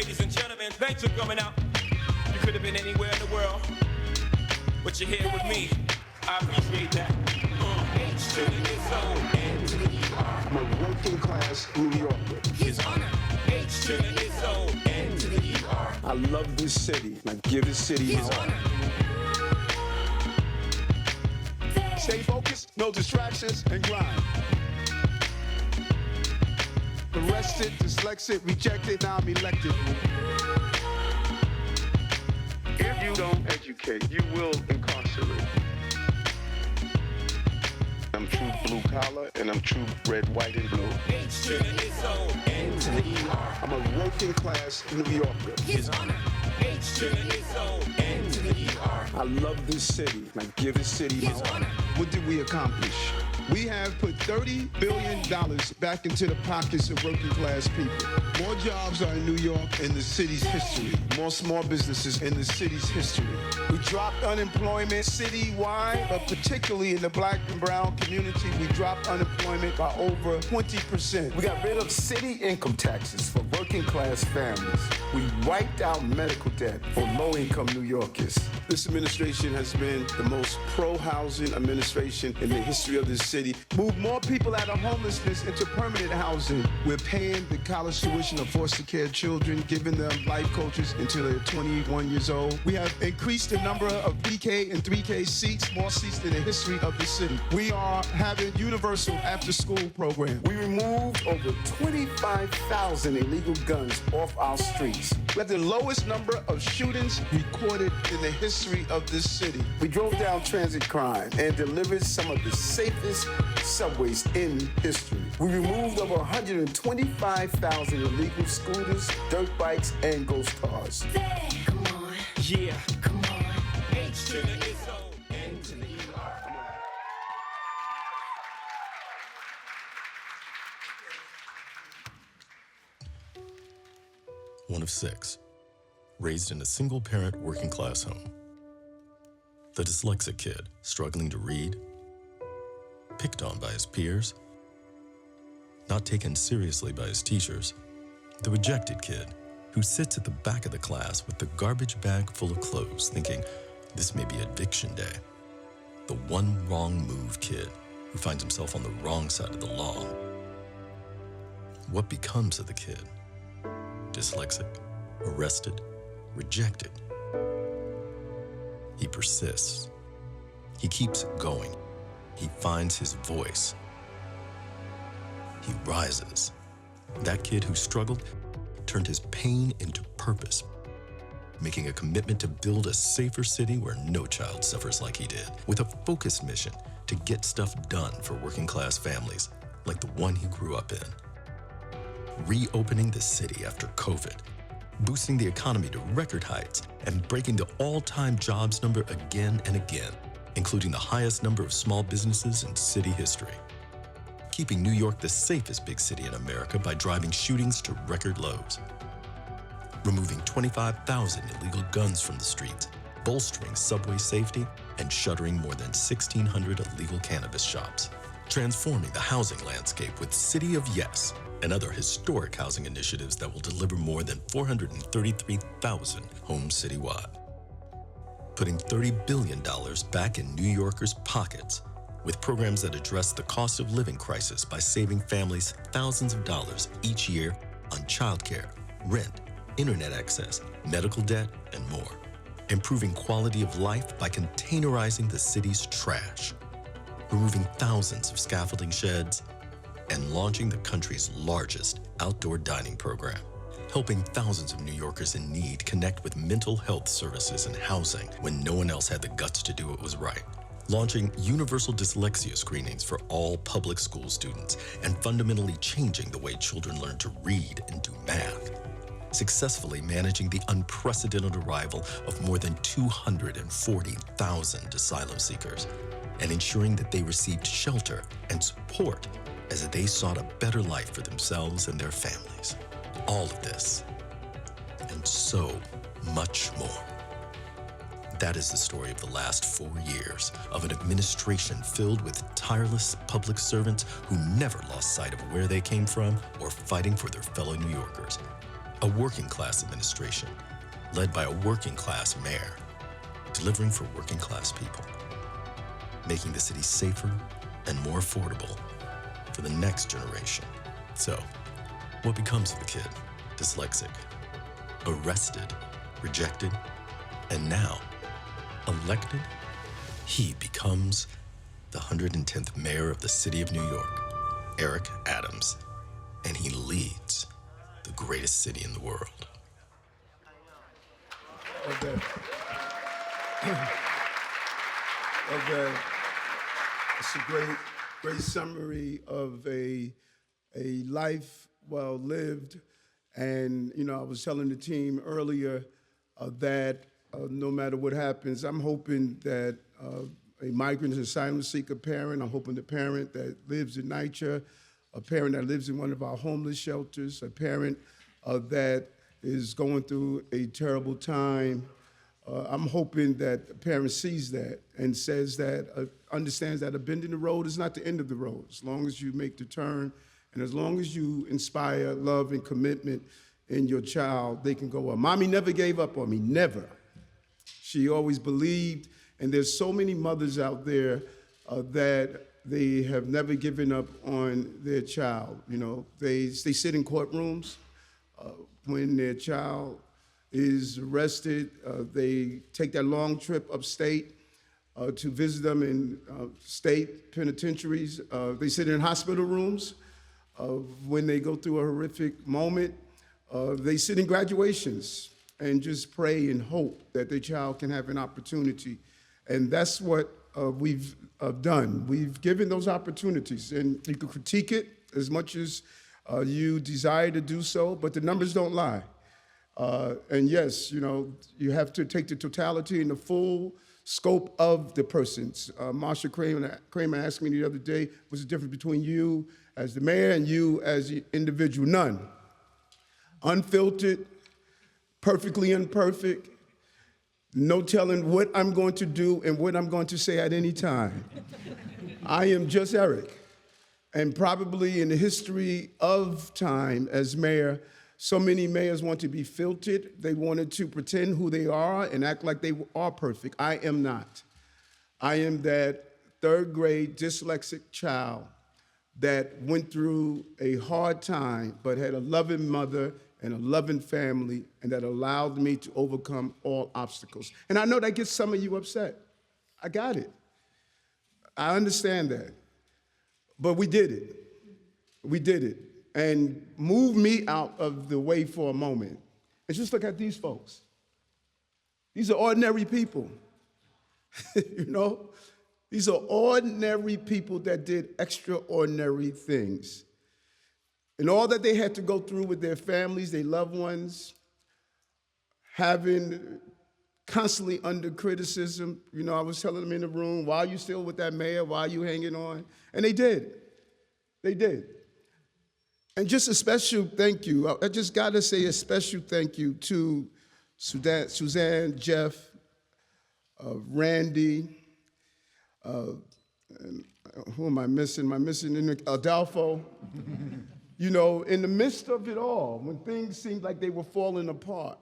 Ladies and gentlemen, thanks for coming out. You could have been anywhere in the world, but you're here with me. I appreciate that. H to the ISO, N to the ER. I'm a working class New Yorker. His honor. H to the ISO, N to the ER. I love this city, and I give this city my all. Stay focused, no distractions, and grind. Arrested, dyslexic, rejected, now I'm elected. If you don't educate, you will incarcerate. I'm true blue collar, and I'm true red, white, and blue. H to the ISO, N to the ER. I'm a working class New Yorker. His honor. H to the ISO, N to the ER. I love this city, and I give this city my all. What did we accomplish? We have put $30 billion back into the pockets of working class people. More jobs are in New York in the city's history. More small businesses in the city's history. We dropped unemployment citywide, but particularly in the black and brown community, we dropped unemployment by over 20%. We got rid of city income taxes for working class families. We wiped out medical debt for low-income New Yorkers. This administration has been the most pro-housing administration in the history of this city. Moved more people out of homelessness into permanent housing. We're paying the college tuition of foster care children, giving them life coaches until they're 21 years old. We have increased the number of PK and 3K seats, more seats in the history of the city. We are having universal after-school program. We removed over 25,000 illegal guns off our streets. We have the lowest number of shootings recorded in the history of this city. We drove down transit crime and delivered some of the safest subways in history. We removed over 125,000 illegal scooters, dirt bikes, and ghost cars. Come on. Yeah. Come on. H to the ISO, N to the ER. One of six, raised in a single-parent working-class home. The dyslexic kid struggling to read, picked on by his peers, not taken seriously by his teachers, the rejected kid who sits at the back of the class with the garbage bag full of clothes thinking this may be eviction day, the one wrong move kid who finds himself on the wrong side of the law. What becomes of the kid? Dyslexic, arrested, rejected. He persists. He keeps going. He finds his voice. He rises. That kid who struggled turned his pain into purpose, making a commitment to build a safer city where no child suffers like he did, with a focused mission to get stuff done for working class families like the one he grew up in. Reopening the city after COVID, boosting the economy to record heights, and breaking the all-time jobs number again and again, including the highest number of small businesses in city history. Keeping New York the safest big city in America by driving shootings to record lows. Removing 25,000 illegal guns from the streets, bolstering subway safety, and shuttering more than 1,600 illegal cannabis shops. Transforming the housing landscape with City of Yes and other historic housing initiatives that will deliver more than 433,000 homes citywide. Putting $30 billion back in New Yorkers' pockets with programs that address the cost of living crisis by saving families thousands of dollars each year on childcare, rent, internet access, medical debt, and more. Improving quality of life by containerizing the city's trash. Removing thousands of scaffolding sheds, and launching the country's largest outdoor dining program. Helping thousands of New Yorkers in need connect with mental health services and housing when no one else had the guts to do what was right. Launching universal dyslexia screenings for all public school students and fundamentally changing the way children learn to read and do math. Successfully managing the unprecedented arrival of more than 240,000 asylum seekers and ensuring that they received shelter and support as they sought a better life for themselves and their families. All of this, and so much more. That is the story of the last 4 years of an administration filled with tireless public servants who never lost sight of where they came from or fighting for their fellow New Yorkers. A working class administration led by a working class mayor, delivering for working class people, making the city safer and more affordable for the next generation. So, what becomes of the kid, dyslexic, arrested, rejected, and now elected? He becomes the 110th mayor of the city of New York, Eric Adams, and he leads the greatest city in the world. Okay. Okay. It's a great summary of a life well lived. And, you know, I was telling the team earlier that no matter what happens, I'm hoping that a migrant and asylum seeker parent, I'm hoping the parent that lives in NYCHA, a parent that lives in one of our homeless shelters, a parent that is going through a terrible time. I'm hoping that the parent sees that and says that, understands that a bend in the road is not the end of the road. As long as you make the turn and as long as you inspire love and commitment in your child, they can go on. Mommy never gave up on me, never. She always believed, and there's so many mothers out there that they have never given up on their child. You know, they sit in courtrooms when their child is arrested. They take that long trip upstate to visit them in state penitentiaries. They sit in hospital rooms when they go through a horrific moment. They sit in graduations and just pray and hope that their child can have an opportunity. And that's what we've done. We've given those opportunities, and you can critique it as much as you desire to do so, but the numbers don't lie. And yes, you know, you have to take the totality and the full scope of the persons. Marsha Kramer asked me the other day, what's the difference between you as the mayor and you as the individual? None. Unfiltered, perfectly imperfect, no telling what I'm going to do and what I'm going to say at any time. I am just Eric. And probably in the history of time as mayor, so many mayors want to be filtered. They wanted to pretend who they are and act like they are perfect. I am not. I am that third grade dyslexic child that went through a hard time but had a loving mother and a loving family, and that allowed me to overcome all obstacles. And I know that gets some of you upset. I got it. I understand that. But we did it. We did it. And move me out of the way for a moment. And just look at these folks. These are ordinary people. You know? These are ordinary people that did extraordinary things. And all that they had to go through with their families, their loved ones, having constantly under criticism. You know, I was telling them in the room, why are you still with that mayor? Why are you hanging on? And they did. They did. And just a special thank you. I just got to say a special thank you to Suzanne, Jeff, Randy, and who am I missing? Am I missing Adolfo? You know, in the midst of it all, when things seemed like they were falling apart,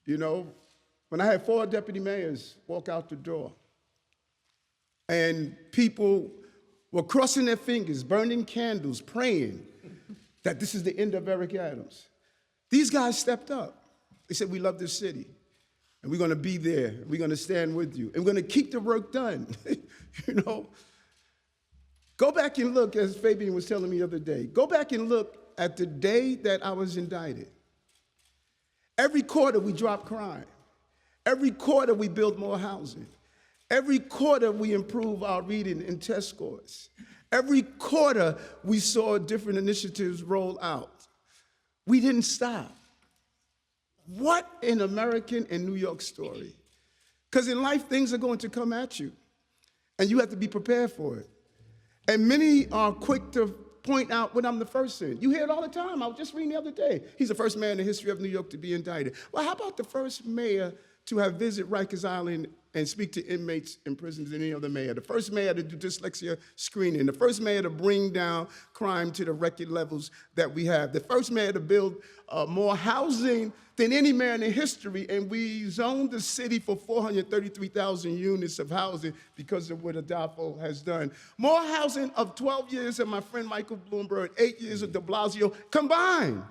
you know, when I had 4 deputy mayors walk out the door, and people were crossing their fingers, burning candles, praying that this is the end of Eric Adams. These guys stepped up. They said, we love this city, and we're going to be there. We're going to stand with you, and we're going to keep the work done. You know, go back and look, as Fabian was telling me the other day, go back and look at the day that I was indicted. Every quarter we drop crime. Every quarter we build more housing. Every quarter we improve our reading and test scores. Every quarter we saw different initiatives roll out. We didn't stop. What an American and New York story. Because in life, things are going to come at you, and you have to be prepared for it. And many are quick to point out when I'm the first in. You hear it all the time. I was just reading the other day. He's the first mayor in the history of New York to be indicted. Well, how about the first mayor to have visited Rikers Island and speak to inmates in prisons than any other mayor. The first mayor to do dyslexia screening. The first mayor to bring down crime to the record levels that we have. The first mayor to build more housing than any mayor in history, and we zoned the city for 433,000 units of housing because of what Adolfo has done. More housing of 12 years of my friend Michael Bloomberg, 8 years of de Blasio combined.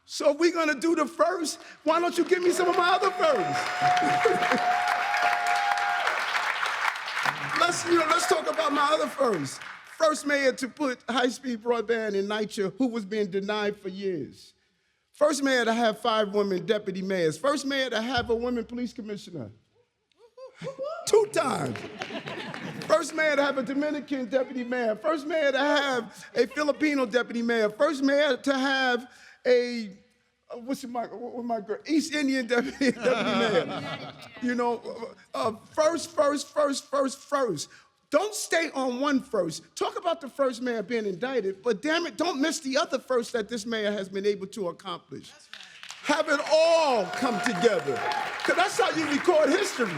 So if we're gonna do the first, why don't you give me some of my other firsts? Let's talk about my other first. First mayor to put high-speed broadband in NYCHA, who was being denied for years. First mayor to have 5 women deputy mayors. First mayor to have a women police commissioner. 2 times. First mayor to have a Dominican deputy mayor. First mayor to have a Filipino deputy mayor. First mayor to have a, East Indian deputy mayor. You know, first. Don't stay on one first. Talk about the first mayor being indicted, but damn it, don't miss the other first that this mayor has been able to accomplish. Have it all come together. Because that's how you record history.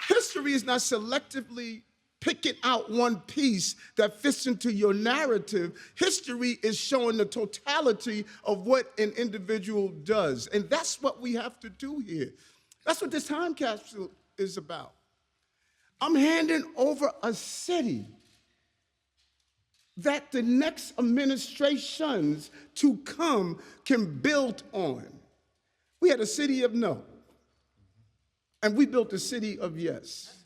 History is not selectively picking out one piece that fits into your narrative. History is showing the totality of what an individual does. And that's what we have to do here. That's what this time capsule is about. I'm handing over a city that the next administrations to come can build on. We had a city of no, and we built a city of yes.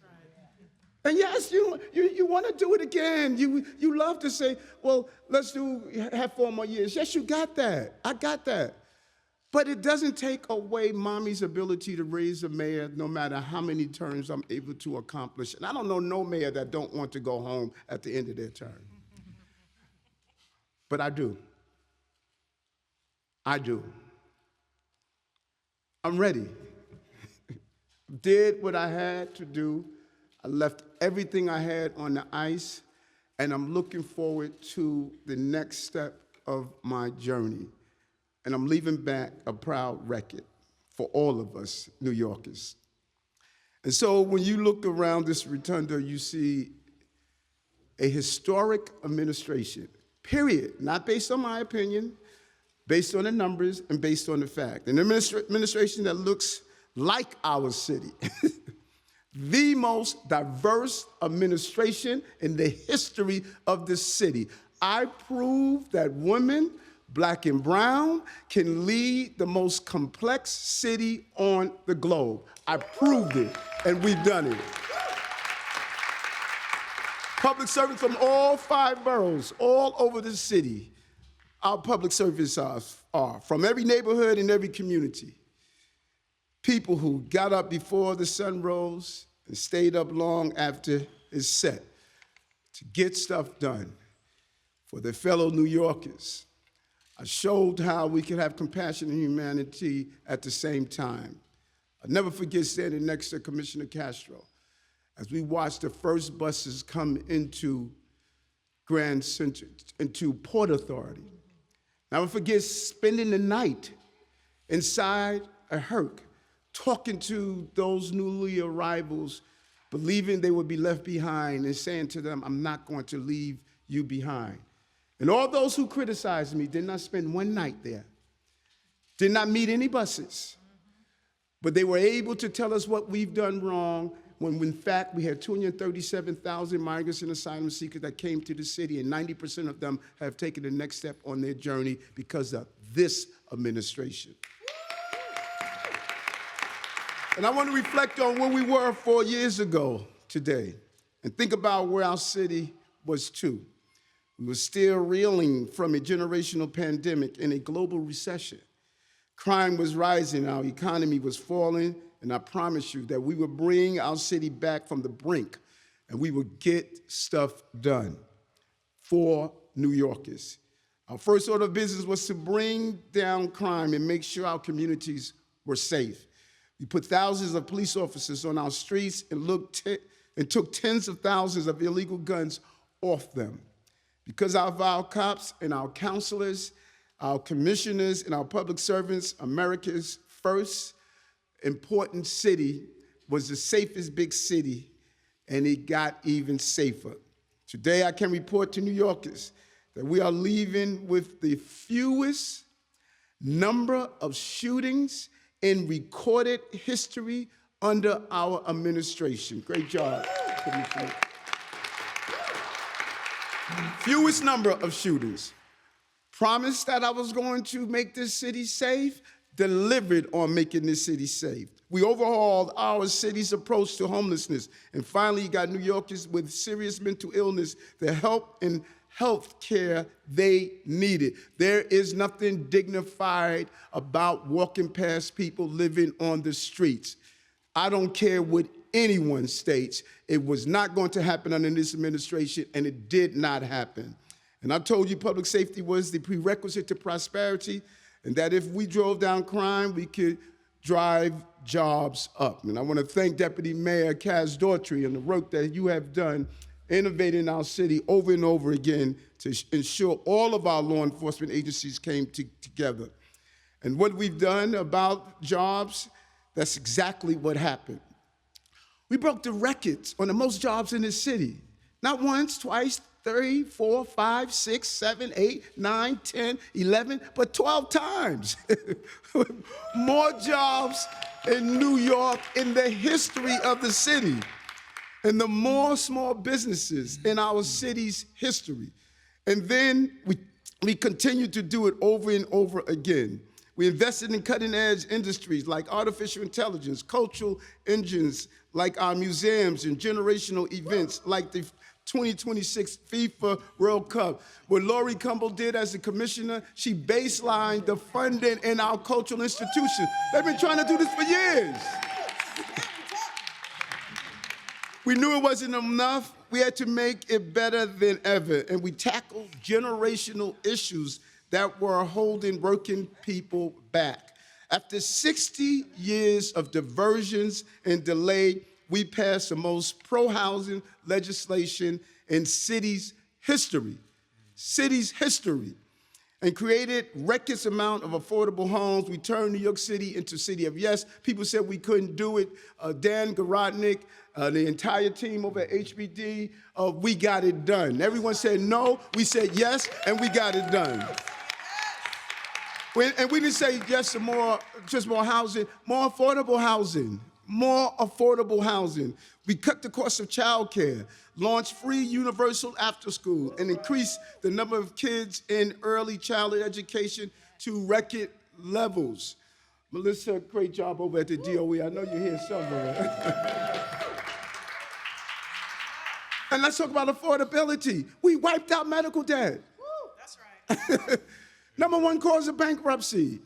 And yes, you want to do it again. You love to say, well, let's have 4 more years. Yes, you got that. I got that. But it doesn't take away mommy's ability to raise a mayor no matter how many terms I'm able to accomplish. And I don't know no mayor that don't want to go home at the end of their term. But I do. I do. I'm ready. Did what I had to do. I left everything I had on the ice, and I'm looking forward to the next step of my journey. And I'm leaving back a proud record for all of us New Yorkers. And so when you look around this rotunda, you see a historic administration, period, not based on my opinion, based on the numbers and based on the fact. An administration that looks like our city. The most diverse administration in the history of this city. I proved that women, Black and brown, can lead the most complex city on the globe. I proved it, and we've done it. Public servants from all 5 boroughs, all over the city, our public service are from every neighborhood and every community. People who got up before the sun rose and stayed up long after it's set to get stuff done for their fellow New Yorkers. I showed how we could have compassion and humanity at the same time. I'll never forget standing next to Commissioner Castro as we watched the first buses come into Grand Central, into Port Authority. Never forget spending the night inside a Herc, talking to those newly arrivals, believing they would be left behind and saying to them, I'm not going to leave you behind. And all those who criticized me did not spend one night there, did not meet any buses, but they were able to tell us what we've done wrong when in fact we had 237,000 migrants and asylum seekers that came to the city, and 90% of them have taken the next step on their journey because of this administration. And I want to reflect on where we were 4 years ago today and think about where our city was too. We were still reeling from a generational pandemic and a global recession. Crime was rising, our economy was falling, and I promise you that we would bring our city back from the brink and we would get stuff done for New Yorkers. Our first order of business was to bring down crime and make sure our communities were safe. We put thousands of police officers on our streets and took tens of thousands of illegal guns off them. Because of our cops and our counselors, our commissioners and our public servants, America's first important city, was the safest big city, and it got even safer. Today, I can report to New Yorkers that we are leaving with the fewest number of shootings in recorded history under our administration. Great job, Commissioner. Fewest number of shootings. Promised that I was going to make this city safe, delivered on making this city safe. We overhauled our city's approach to homelessness, and finally got New Yorkers with serious mental illness the help and health care they needed. There is nothing dignified about walking past people living on the streets. I don't care what anyone states. It was not going to happen under this administration, and it did not happen. And I told you public safety was the prerequisite to prosperity, and that if we drove down crime, we could drive jobs up. And I want to thank Deputy Mayor Kaz Daughtry and the work that you have done innovating our city over and over again to ensure all of our law enforcement agencies came together. And what we've done about jobs, that's exactly what happened. We broke the records on the most jobs in this city. Not once, twice, 3, 4, 5, 6, 7, 8, 9, 10, 11, but 12 times. More jobs in New York in the history of the city, and the more small businesses in our city's history. And then we continue to do it over and over again. We invested in cutting-edge industries like artificial intelligence, cultural engines like our museums, and generational events like the 2026 FIFA World Cup. What Lori Cumble did as a commissioner, she baselined the funding in our cultural institutions. They've been trying to do this for years. We knew it wasn't enough. We had to make it better than ever, and we tackled generational issues that were holding working people back. After 60 years of diversions and delay, we passed the most pro-housing legislation in city's history, and created record amount of affordable homes. We turned New York City into city of yes. People said we couldn't do it. Dan Garodnick, the entire team over at HBD, we got it done. Everyone said no, we said yes, and we got it done. And we didn't say yes to just more housing, more affordable housing. More affordable housing. We cut the cost of childcare, launched free universal after school, and increased the number of kids in early childhood education to record levels. Melissa, great job over at the DOE. I know you're here somewhere. And let's talk about affordability. We wiped out medical debt. Woo, that's right. Number one cause of bankruptcy.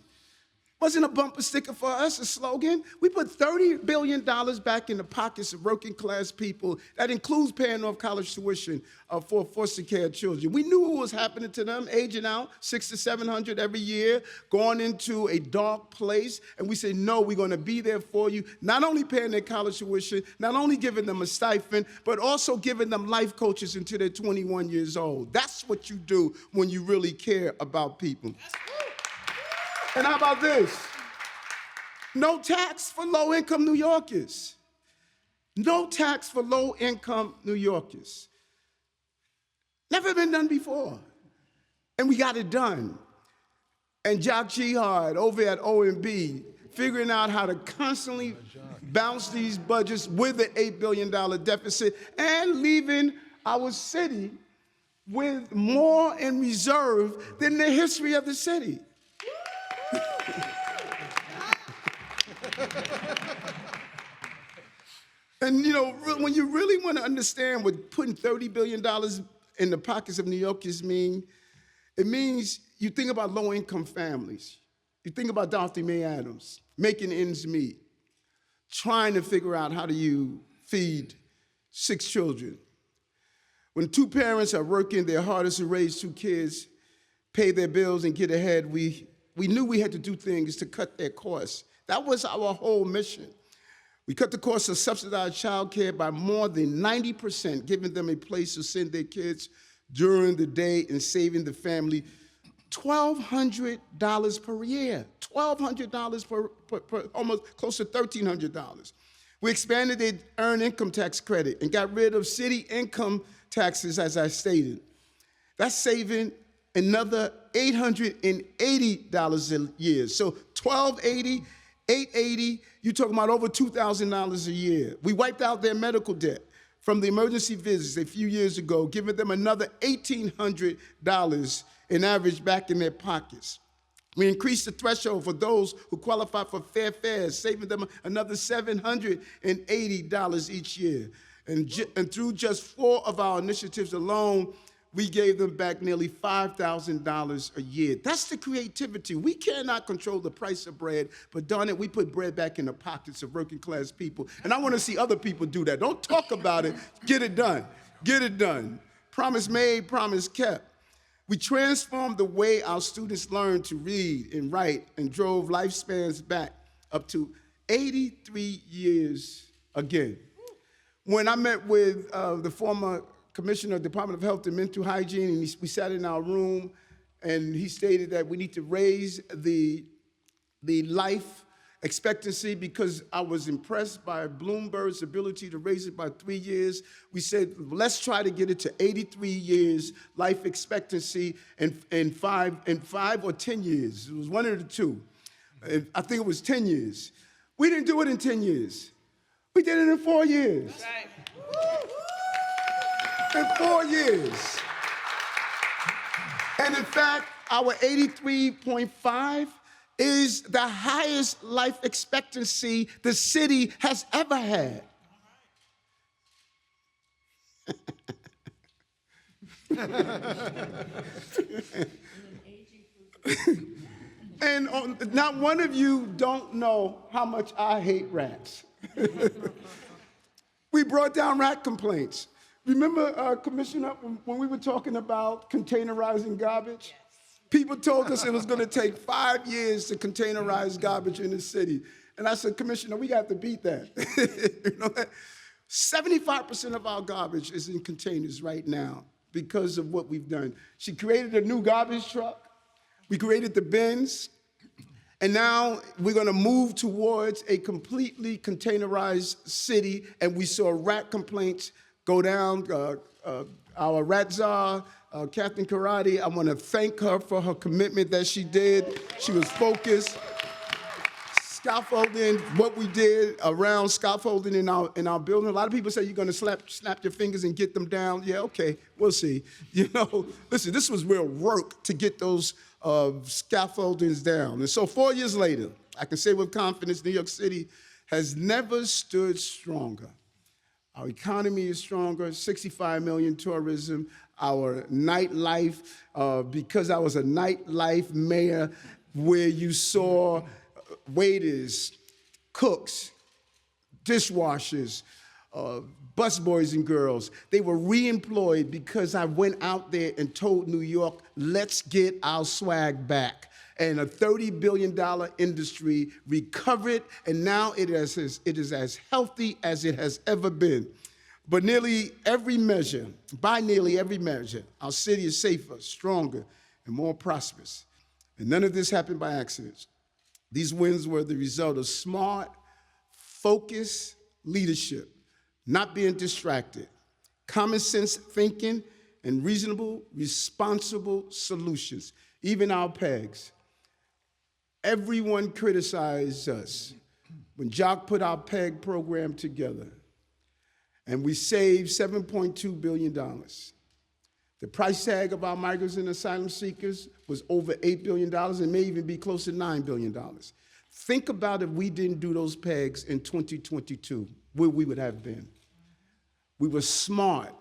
Wasn't a bumper sticker for us, a slogan. We put $30 billion back in the pockets of working class people. That includes paying off college tuition for foster care children. We knew what was happening to them, aging out 600 to 700 every year, going into a dark place. And we said, no, we're going to be there for you, not only paying their college tuition, not only giving them a stipend, but also giving them life coaches until they're 21 years old. That's what you do when you really care about people. And how about this? No tax for low-income New Yorkers. No tax for low-income New Yorkers. Never been done before. And we got it done. And Jock Jihad over at OMB, figuring out how to constantly bounce these budgets with an $8 billion deficit and leaving our city with more in reserve than the history of the city. And you know, when you really want to understand what putting $30 billion in the pockets of New Yorkers mean, it means you think about low-income families. You think about Dorothy Mae Adams, making ends meet, trying to figure out how do you feed 6 children. When 2 parents are working their hardest to raise 2 kids, pay their bills, and get ahead, we knew we had to do things to cut their costs. That was our whole mission. We cut the cost of subsidized child care by more than 90%, giving them a place to send their kids during the day and saving the family $1,200 per year. $1,200 per almost close to $1,300. We expanded the earned income tax credit and got rid of city income taxes, as I stated. That's saving another $880 a year. So $1,280, $880, you're talking about over $2,000 a year. We wiped out their medical debt from the emergency visits a few years ago, giving them another $1,800 in average back in their pockets. We increased the threshold for those who qualify for fair fares, saving them another $780 each year. And through just 4 of our initiatives alone, we gave them back nearly $5,000 a year. That's the creativity. We cannot control the price of bread, but darn it, we put bread back in the pockets of working class people. And I want to see other people do that. Don't talk about it, get it done. Get it done. Promise made, promise kept. We transformed the way our students learned to read and write and drove lifespans back up to 83 years again. When I met with the former Commissioner of the Department of Health and Mental Hygiene, and we sat in our room, and he stated that we need to raise the life expectancy because I was impressed by Bloomberg's ability to raise it by 3 years. We said, let's try to get it to 83 years life expectancy in 5 or 10 years. It was one of the two. And I think it was 10 years. We didn't do it in 10 years. We did it in 4 years. Right. In 4 years. And in fact, our 83.5 is the highest life expectancy the city has ever had. And not one of you don't know how much I hate rats. We brought down rat complaints. Remember, Commissioner, when we were talking about containerizing garbage? Yes. People told us it was going to take 5 years to containerize garbage in the city. And I said, Commissioner, we got to beat that. 75% of our garbage is in containers right now because of what we've done. She created a new garbage truck. We created the bins. And now we're going to move towards a completely containerized city. And we saw rat complaints go down. Our rat czar, Captain Karate, I want to thank her for her commitment that she did. She was focused. Scaffolding, what we did around scaffolding in our building. A lot of people say you're going to snap your fingers and get them down. Yeah, okay, we'll see. You know, listen, this was real work to get those scaffoldings down. And so 4 years later, I can say with confidence, New York City has never stood stronger. Our economy is stronger, 65 million tourism. Our nightlife, because I was a nightlife mayor where you saw waiters, cooks, dishwashers, busboys and girls. They were reemployed because I went out there and told New York, let's get our swag back. And a $30 billion industry recovered, and now it is as healthy as it has ever been. But by nearly every measure, our city is safer, stronger, and more prosperous. And none of this happened by accident. These wins were the result of smart, focused leadership, not being distracted, common sense thinking, and reasonable, responsible solutions. Even our pegs. Everyone criticized us when Jock put our PEG program together, and we saved $7.2 billion. The price tag of our migrants and asylum seekers was over $8 billion and may even be close to $9 billion. Think about if we didn't do those pegs in 2022, where we would have been. We were smart,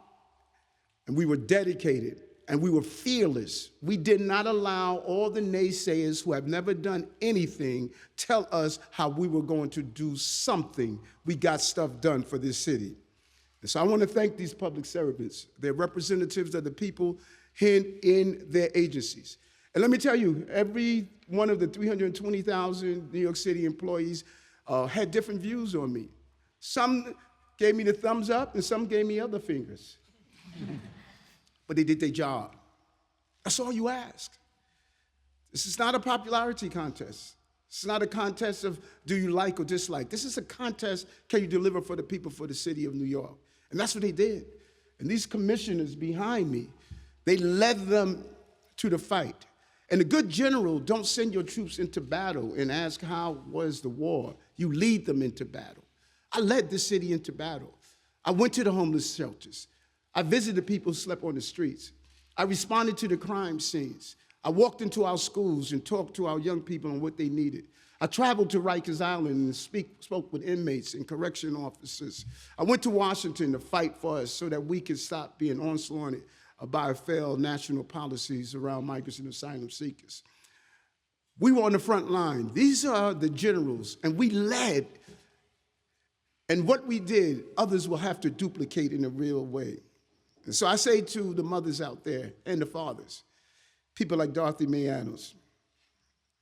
and we were dedicated, and we were fearless. We did not allow all the naysayers who have never done anything tell us how we were going to do something. We got stuff done for this city. And so I want to thank these public servants. They're representatives of the people in their agencies. And let me tell you, every one of the 320,000 New York City employees had different views on me. Some gave me the thumbs up, and some gave me other fingers. But they did their job. That's all you ask. This is not a popularity contest. It's not a contest of do you like or dislike. This is a contest, can you deliver for the people for the city of New York? And that's what they did. And these commissioners behind me, they led them to the fight. And a good general don't send your troops into battle and ask how was the war. You lead them into battle. I led the city into battle. I went to the homeless shelters. I visited people who slept on the streets. I responded to the crime scenes. I walked into our schools and talked to our young people on what they needed. I traveled to Rikers Island and spoke with inmates and correction officers. I went to Washington to fight for us so that we could stop being onslaughted by failed national policies around migrants and asylum seekers. We were on the front line. These are the generals, and we led. And what we did, others will have to duplicate in a real way. And so I say to the mothers out there and the fathers, people like Dorothy Mae Adams,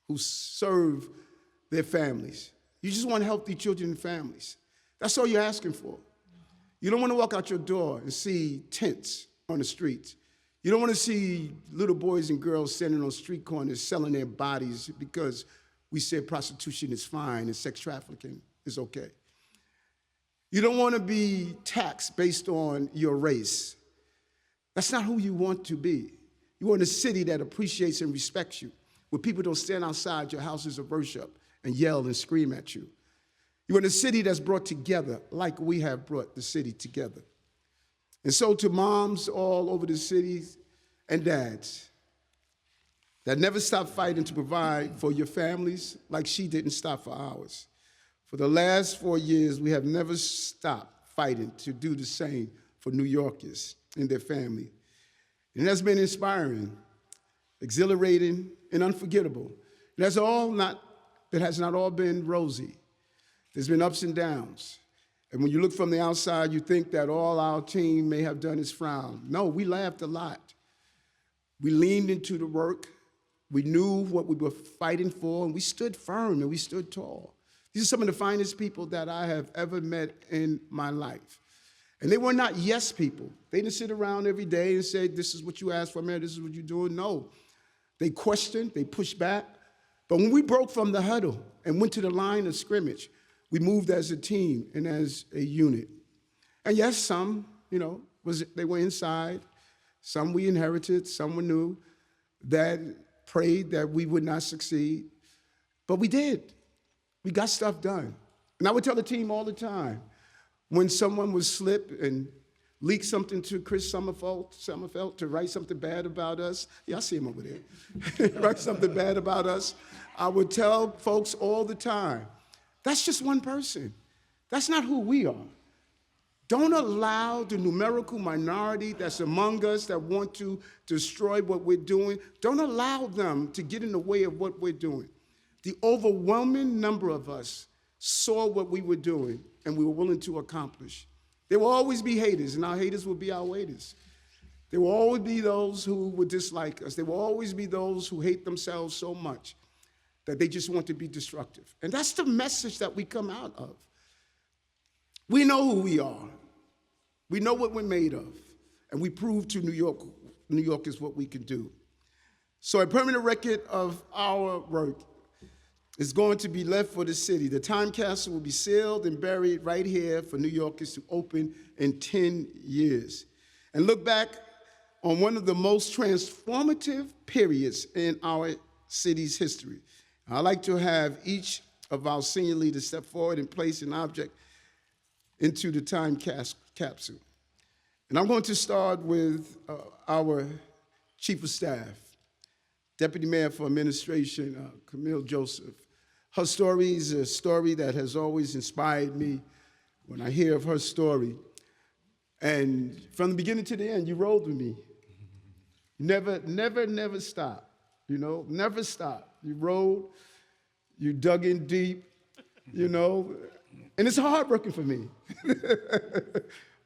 who serve their families. You just want healthy children and families. That's all you're asking for. You don't want to walk out your door and see tents on the streets. You don't want to see little boys and girls standing on street corners selling their bodies because we said prostitution is fine and sex trafficking is okay. You don't want to be taxed based on your race. That's not who you want to be. You want a city that appreciates and respects you, where people don't stand outside your houses of worship and yell and scream at you. You want a city that's brought together like we have brought the city together. And so to moms all over the city and dads that never stop fighting to provide for your families like she didn't stop for ours. For the last 4 years, we have never stopped fighting to do the same for New Yorkers and their family. And that's been inspiring, exhilarating, and unforgettable. It has not all been rosy. There's been ups and downs. And when you look from the outside, you think that all our team may have done is frown. No, we laughed a lot. We leaned into the work. We knew what we were fighting for, and we stood firm and we stood tall. These are some of the finest people that I have ever met in my life. And they were not yes people. They didn't sit around every day and say, this is what you asked for, man, this is what you're doing. No. They questioned, they pushed back. But when we broke from the huddle and went to the line of scrimmage, we moved as a team and as a unit. And yes, some, they were inside. Some we inherited, some were new, that prayed that we would not succeed. But we did. We got stuff done. And I would tell the team all the time, when someone would slip and leak something to Chris Summerfeld to write something bad about us, yeah, I see him over there, write something bad about us, I would tell folks all the time, that's just one person. That's not who we are. Don't allow the numerical minority that's among us that want to destroy what we're doing, don't allow them to get in the way of what we're doing. The overwhelming number of us saw what we were doing and we were willing to accomplish. There will always be haters, and our haters will be our waiters. There will always be those who would dislike us. There will always be those who hate themselves so much that they just want to be destructive. And that's the message that we come out of. We know who we are. We know what we're made of. And we prove to New York is what we can do. So a permanent record of our work is going to be left for the city. The time capsule will be sealed and buried right here for New Yorkers to open in 10 years. And look back on one of the most transformative periods in our city's history. I'd like to have each of our senior leaders step forward and place an object into the time capsule. And I'm going to start with our Chief of Staff, Deputy Mayor for Administration, Camille Joseph. Her story is a story that has always inspired me when I hear of her story. And from the beginning to the end, you rode with me. Never stop, never stop. You rode, you dug in deep, and it's hard working for me.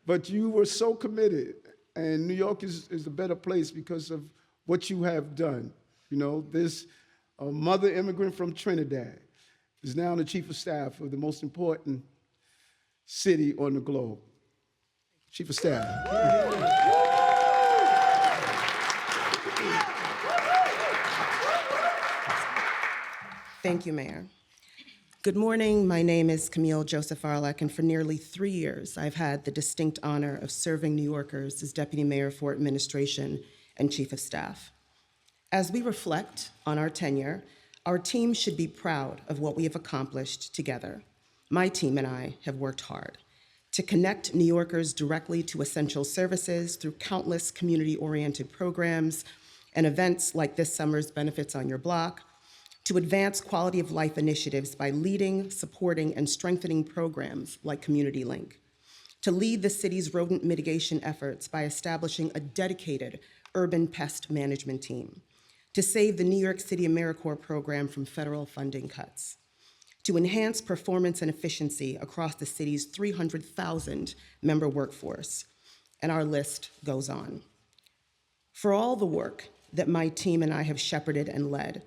But you were so committed, and New York is a better place because of what you have done. This mother immigrant from Trinidad is now the Chief of Staff of the most important city on the globe. Chief of Staff. Thank you, Mayor. Good morning. My name is Camille Joseph Arlek, and for nearly 3 years, I've had the distinct honor of serving New Yorkers as Deputy Mayor for Administration and Chief of Staff. As we reflect on our tenure, our team should be proud of what we have accomplished together. My team and I have worked hard to connect New Yorkers directly to essential services through countless community-oriented programs and events like this summer's Benefits on Your Block, to advance quality of life initiatives by leading, supporting, and strengthening programs like Community Link, to lead the city's rodent mitigation efforts by establishing a dedicated urban pest management team, to save the New York City AmeriCorps program from federal funding cuts, to enhance performance and efficiency across the city's 300,000 member workforce, and our list goes on. For all the work that my team and I have shepherded and led,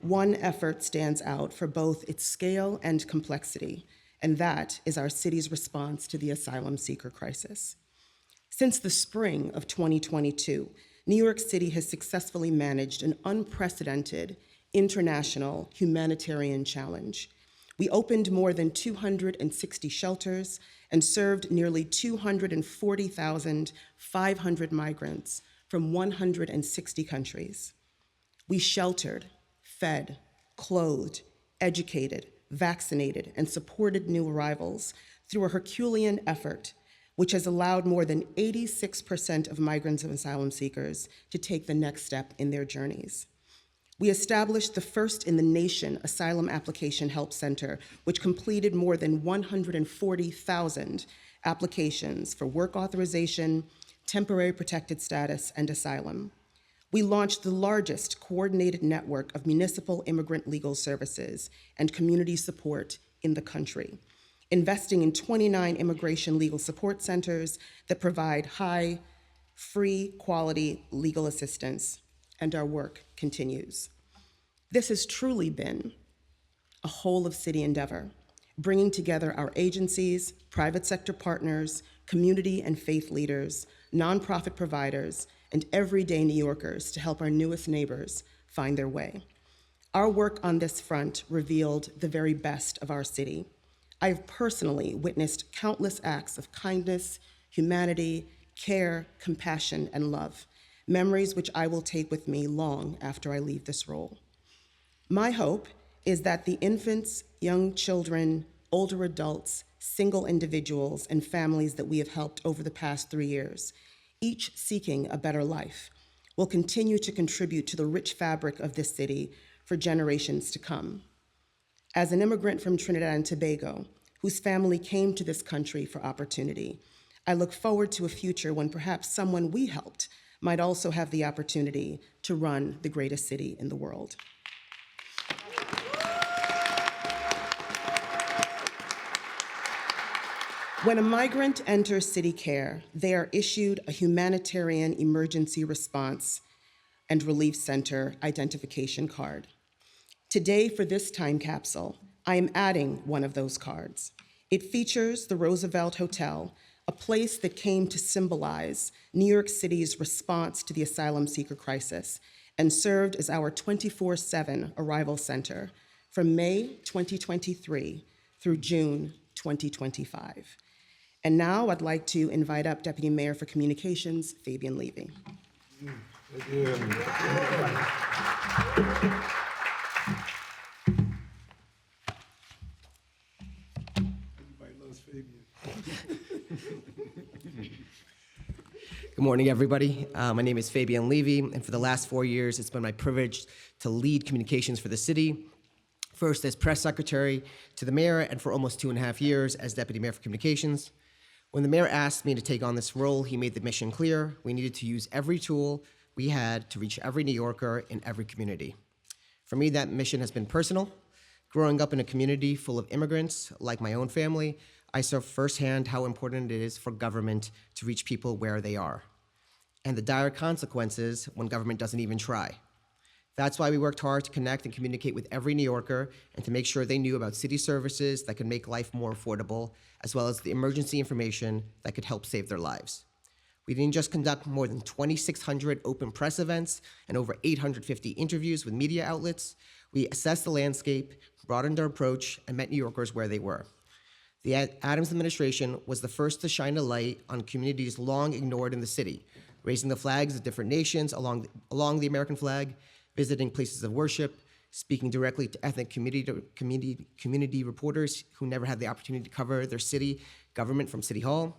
one effort stands out for both its scale and complexity, and that is our city's response to the asylum seeker crisis. Since the spring of 2022, New York City has successfully managed an unprecedented international humanitarian challenge. We opened more than 260 shelters and served nearly 240,500 migrants from 160 countries. We sheltered, fed, clothed, educated, vaccinated, and supported new arrivals through a Herculean effort which has allowed more than 86% of migrants and asylum seekers to take the next step in their journeys. We established the first in the nation asylum application help center, which completed more than 140,000 applications for work authorization, temporary protected status, and asylum. We launched the largest coordinated network of municipal immigrant legal services and community support in the country, investing in 29 immigration legal support centers that provide high, free, quality legal assistance, and our work continues. This has truly been a whole of city endeavor, bringing together our agencies, private sector partners, community and faith leaders, nonprofit providers, and everyday New Yorkers to help our newest neighbors find their way. Our work on this front revealed the very best of our city. I have personally witnessed countless acts of kindness, humanity, care, compassion, and love, memories which I will take with me long after I leave this role. My hope is that the infants, young children, older adults, single individuals, and families that we have helped over the past 3 years, each seeking a better life, will continue to contribute to the rich fabric of this city for generations to come. As an immigrant from Trinidad and Tobago, whose family came to this country for opportunity, I look forward to a future when perhaps someone we helped might also have the opportunity to run the greatest city in the world. When a migrant enters city care, they are issued a humanitarian emergency response and relief center identification card. Today, for this time capsule, I am adding one of those cards. It features the Roosevelt Hotel, a place that came to symbolize New York City's response to the asylum seeker crisis and served as our 24/7 arrival center from May 2023 through June 2025. And now I'd like to invite up Deputy Mayor for Communications, Fabian Levy. Everybody loves Fabian. Good morning, everybody. My name is Fabian Levy, and for the last 4 years, it's been my privilege to lead communications for the city. First as press secretary to the mayor, and for almost 2.5 years as deputy mayor for communications. When the mayor asked me to take on this role, he made the mission clear. We needed to use every tool we had to reach every New Yorker in every community. For me, that mission has been personal. Growing up in a community full of immigrants, like my own family, I saw firsthand how important it is for government to reach people where they are, and the dire consequences when government doesn't even try. That's why we worked hard to connect and communicate with every New Yorker and to make sure they knew about city services that could make life more affordable, as well as the emergency information that could help save their lives. We didn't just conduct more than 2,600 open press events and over 850 interviews with media outlets. We assessed the landscape, broadened our approach, and met New Yorkers where they were. The Adams administration was the first to shine a light on communities long ignored in the city, raising the flags of different nations along the American flag, visiting places of worship, speaking directly to ethnic community reporters who never had the opportunity to cover their city government from City Hall.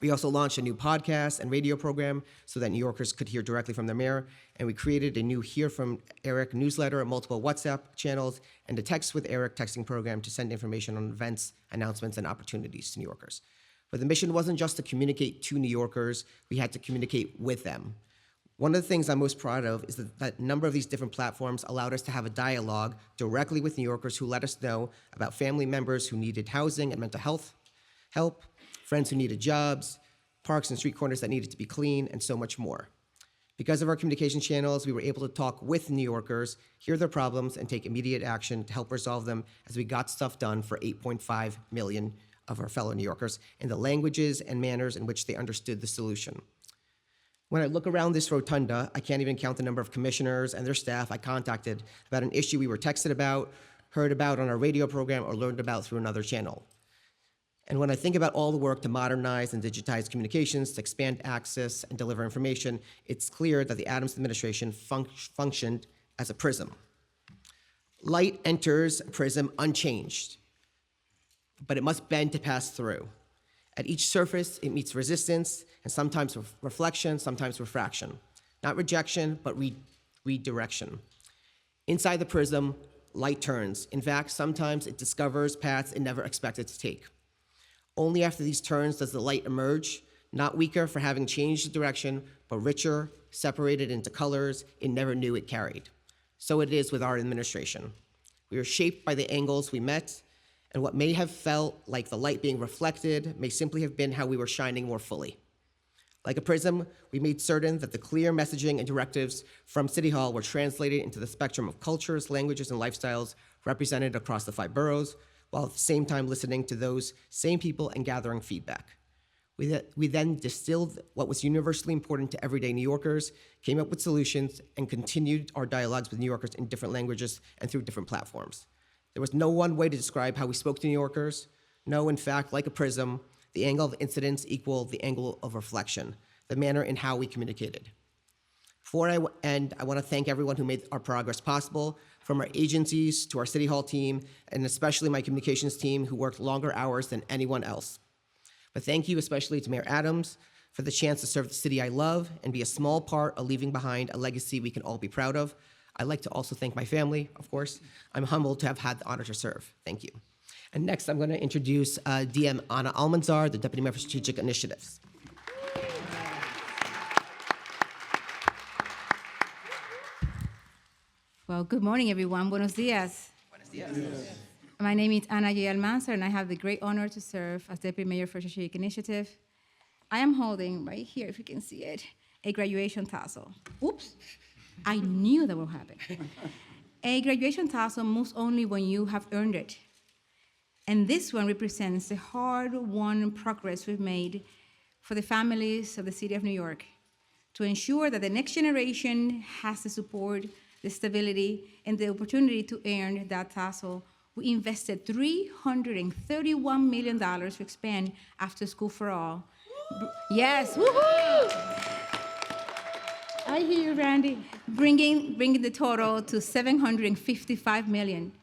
We also launched a new podcast and radio program so that New Yorkers could hear directly from their mayor, and we created a new Hear From Eric newsletter, multiple WhatsApp channels, and a Text with Eric texting program to send information on events, announcements, and opportunities to New Yorkers. But the mission wasn't just to communicate to New Yorkers, we had to communicate with them. One of the things I'm most proud of is that a number of these different platforms allowed us to have a dialogue directly with New Yorkers who let us know about family members who needed housing and mental health help, friends who needed jobs, parks and street corners that needed to be clean, and so much more. Because of our communication channels, we were able to talk with New Yorkers, hear their problems, and take immediate action to help resolve them as we got stuff done for 8.5 million of our fellow New Yorkers in the languages and manners in which they understood the solution. When I look around this rotunda, I can't even count the number of commissioners and their staff I contacted about an issue we were texted about, heard about on our radio program, or learned about through another channel. And when I think about all the work to modernize and digitize communications, to expand access and deliver information, it's clear that the Adams administration functioned as a prism. Light enters a prism unchanged, but it must bend to pass through. At each surface, it meets resistance, and sometimes reflection, sometimes refraction. Not rejection, but redirection. Inside the prism, light turns. In fact, sometimes it discovers paths it never expected to take. Only after these turns does the light emerge, not weaker for having changed the direction, but richer, separated into colors it never knew it carried. So it is with our administration. We are shaped by the angles we met, and what may have felt like the light being reflected may simply have been how we were shining more fully. Like a prism, we made certain that the clear messaging and directives from City Hall were translated into the spectrum of cultures, languages, and lifestyles represented across the 5 boroughs, while at the same time listening to those same people and gathering feedback. We then distilled what was universally important to everyday New Yorkers, came up with solutions, and continued our dialogues with New Yorkers in different languages and through different platforms. There was no one way to describe how we spoke to New Yorkers. No, in fact, like a prism, the angle of incidence equaled the angle of reflection, the manner in how we communicated. Before I end, I want to thank everyone who made our progress possible, from our agencies to our City Hall team, and especially my communications team who worked longer hours than anyone else. But thank you especially to Mayor Adams for the chance to serve the city I love and be a small part of leaving behind a legacy we can all be proud of. I'd like to also thank my family, of course. I'm humbled to have had the honor to serve. Thank you. And next, I'm going to introduce DM Ana Almanzar, the Deputy Mayor for Strategic Initiatives. Well, good morning, everyone. Buenos dias. Buenos dias. My name is Ana J. Almanzar, and I have the great honor to serve as Deputy Mayor for Strategic Initiative. I am holding, right here, if you can see it, a graduation tassel. Oops, I knew that would happen. A graduation tassel moves only when you have earned it. And this one represents the hard-won progress we've made for the families of the city of New York to ensure that the next generation has the support, the stability, and the opportunity to earn that tassel. We invested $331 million to expand After School for All. Yes, woohoo! I hear you, Randy. Bringing the total to $755 million.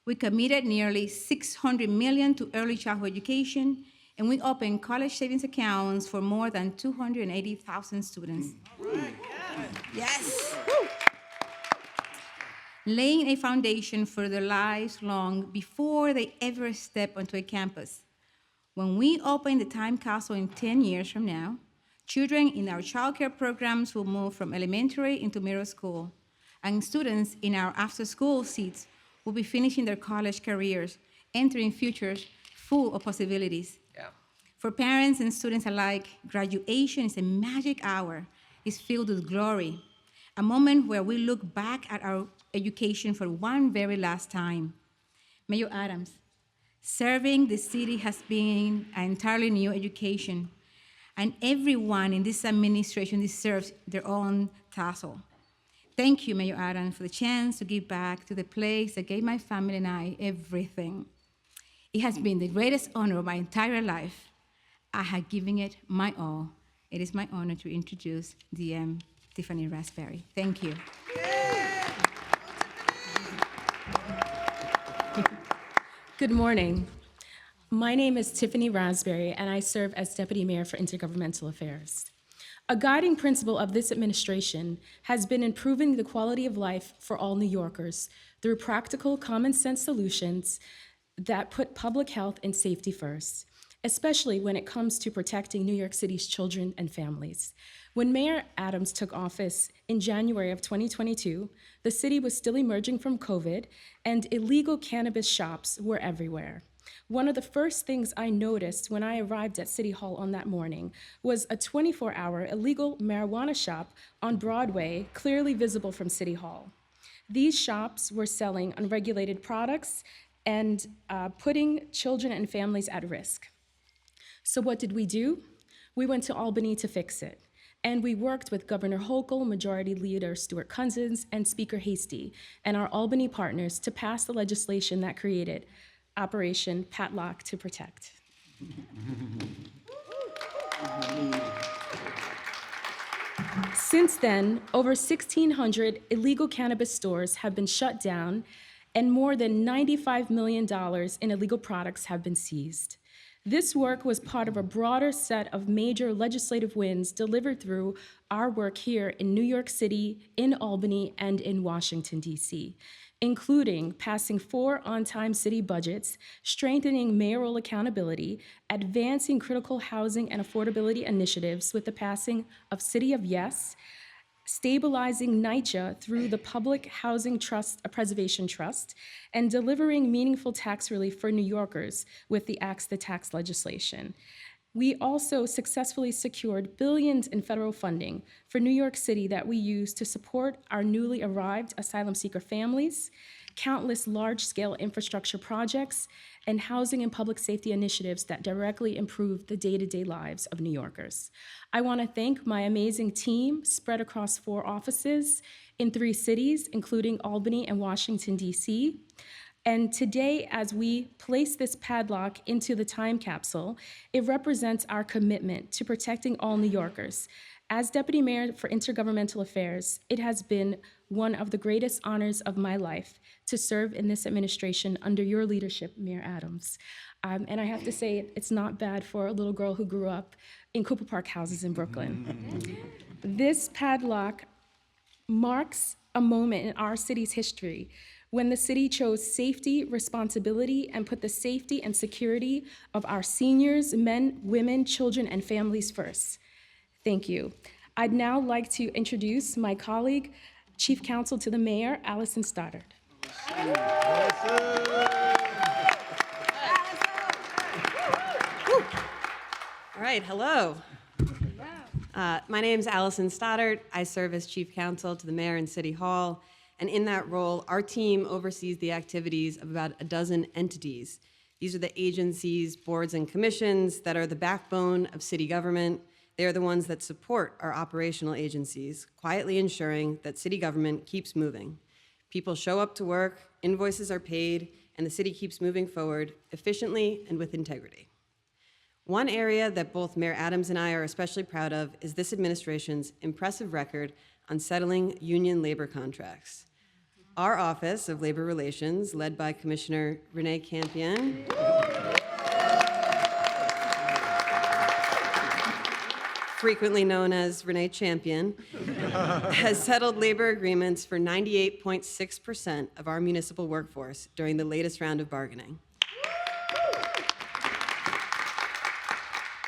We committed nearly $600 million to early childhood education, and we opened college savings accounts for more than 280,000 students. All right, Yes. Woo. Laying a foundation for their lives long before they ever step onto a campus. When we open the time capsule in 10 years from now, children in our childcare programs will move from elementary into middle school, and students in our after-school seats will be finishing their college careers, entering futures full of possibilities. Yeah. For parents and students alike, graduation is a magic hour. It's filled with glory, a moment where we look back at our education for one very last time. Mayor Adams, serving the city has been an entirely new education, and everyone in this administration deserves their own tassel. Thank you, Mayor Adams, for the chance to give back to the place that gave my family and I everything. It has been the greatest honor of my entire life. I have given it my all. It is my honor to introduce DM Tiffany Raspberry. Thank you. Good morning. My name is Tiffany Raspberry, and I serve as Deputy Mayor for Intergovernmental Affairs. A guiding principle of this administration has been improving the quality of life for all New Yorkers through practical, common-sense solutions that put public health and safety first, especially when it comes to protecting New York City's children and families. When Mayor Adams took office in January of 2022, the city was still emerging from COVID, and illegal cannabis shops were everywhere. One of the first things I noticed when I arrived at City Hall on that morning was a 24-hour illegal marijuana shop on Broadway, clearly visible from City Hall. These shops were selling unregulated products and putting children and families at risk. So what did we do? We went to Albany to fix it. And we worked with Governor Hochul, Majority Leader Stuart Cousins, and Speaker Hastie, and our Albany partners to pass the legislation that created Operation Padlock to Protect. Since then, over 1,600 illegal cannabis stores have been shut down, and more than $95 million in illegal products have been seized. This work was part of a broader set of major legislative wins delivered through our work here in New York City, in Albany, and in Washington, D.C., including passing 4 on-time city budgets, strengthening mayoral accountability, advancing critical housing and affordability initiatives with the passing of City of Yes, stabilizing NYCHA through the Public Housing Preservation Trust, and delivering meaningful tax relief for New Yorkers with the Axe the Tax legislation. We also successfully secured billions in federal funding for New York City that we use to support our newly arrived asylum seeker families, countless large-scale infrastructure projects, and housing and public safety initiatives that directly improve the day-to-day lives of New Yorkers. I want to thank my amazing team spread across 4 offices in 3 cities, including Albany and Washington, D.C. And today, as we place this padlock into the time capsule, it represents our commitment to protecting all New Yorkers. As Deputy Mayor for Intergovernmental Affairs, it has been one of the greatest honors of my life to serve in this administration under your leadership, Mayor Adams. And I have to say, it's not bad for a little girl who grew up in Cooper Park houses in Brooklyn. This padlock marks a moment in our city's history when the city chose safety, responsibility, and put the safety and security of our seniors, men, women, children, and families first. Thank you. I'd now like to introduce my colleague, Chief Counsel to the Mayor, Allison Stoddard. All right, hello. My name is Allison Stoddard. I serve as Chief Counsel to the Mayor and City Hall. And in that role, our team oversees the activities of about a dozen entities. These are the agencies, boards, and commissions that are the backbone of city government. They are the ones that support our operational agencies, quietly ensuring that city government keeps moving. People show up to work, invoices are paid, and the city keeps moving forward efficiently and with integrity. One area that both Mayor Adams and I are especially proud of is this administration's impressive record on settling union labor contracts. Our Office of Labor Relations, led by Commissioner Renee Campion, frequently known as Renee Champion, has settled labor agreements for 98.6% of our municipal workforce during the latest round of bargaining.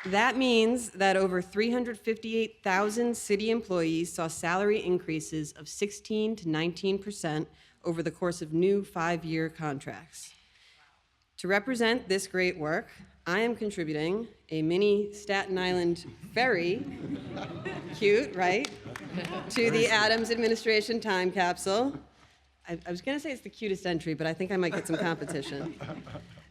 That means that over 358,000 city employees saw salary increases of 16 to 19% over the course of new 5-year contracts. To represent this great work, I am contributing a mini Staten Island ferry, cute, right, to the Adams administration time capsule. I was gonna say it's the cutest entry, but I think I might get some competition.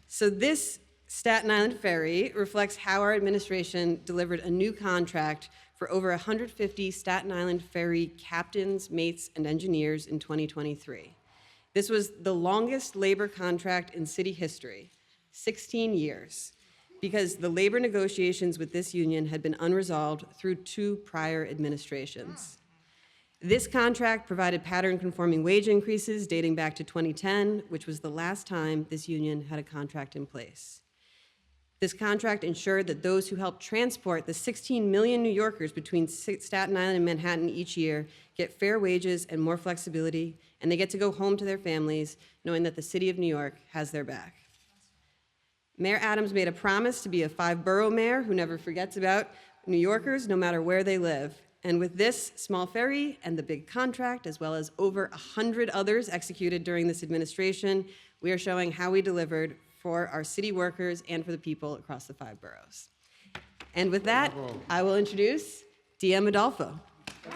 So this Staten Island Ferry reflects how our administration delivered a new contract for over 150 Staten Island Ferry captains, mates, and engineers in 2023. This was the longest labor contract in city history, 16 years, because the labor negotiations with this union had been unresolved through 2 prior administrations. This contract provided pattern-conforming wage increases dating back to 2010, which was the last time this union had a contract in place. This contract ensured that those who help transport the 16 million New Yorkers between Staten Island and Manhattan each year get fair wages and more flexibility, and they get to go home to their families knowing that the city of New York has their back. Mayor Adams made a promise to be a 5-borough mayor who never forgets about New Yorkers, no matter where they live. And with this small ferry and the big contract, as well as over 100 others executed during this administration, we are showing how we delivered for our city workers and for the people across the 5 boroughs. And with that, I will introduce DM Adolfo. All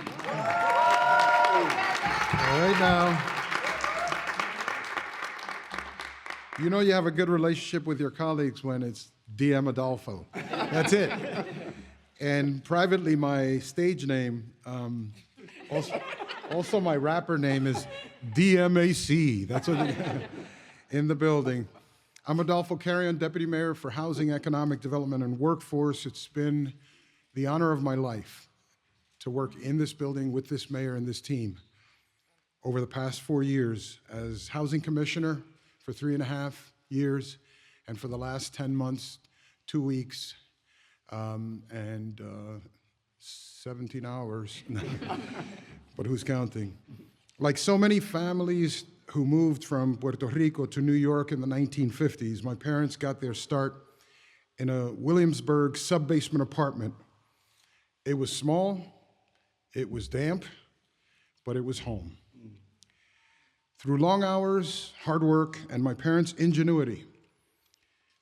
right now. You know you have a good relationship with your colleagues when it's DM Adolfo. That's it. And privately, my stage name, also my rapper name is DMAC. That's what in the building. I'm Adolfo Carrion, Deputy Mayor for Housing, Economic Development, and Workforce. It's been the honor of my life to work in this building with this mayor and this team over the past 4 years as Housing Commissioner for 3.5 years, and for the last 10 months, 2 weeks, and 17 hours, but who's counting? Like so many families who moved from Puerto Rico to New York in the 1950s, my parents got their start in a Williamsburg sub-basement apartment. It was small, it was damp, but it was home. Through long hours, hard work, and my parents' ingenuity,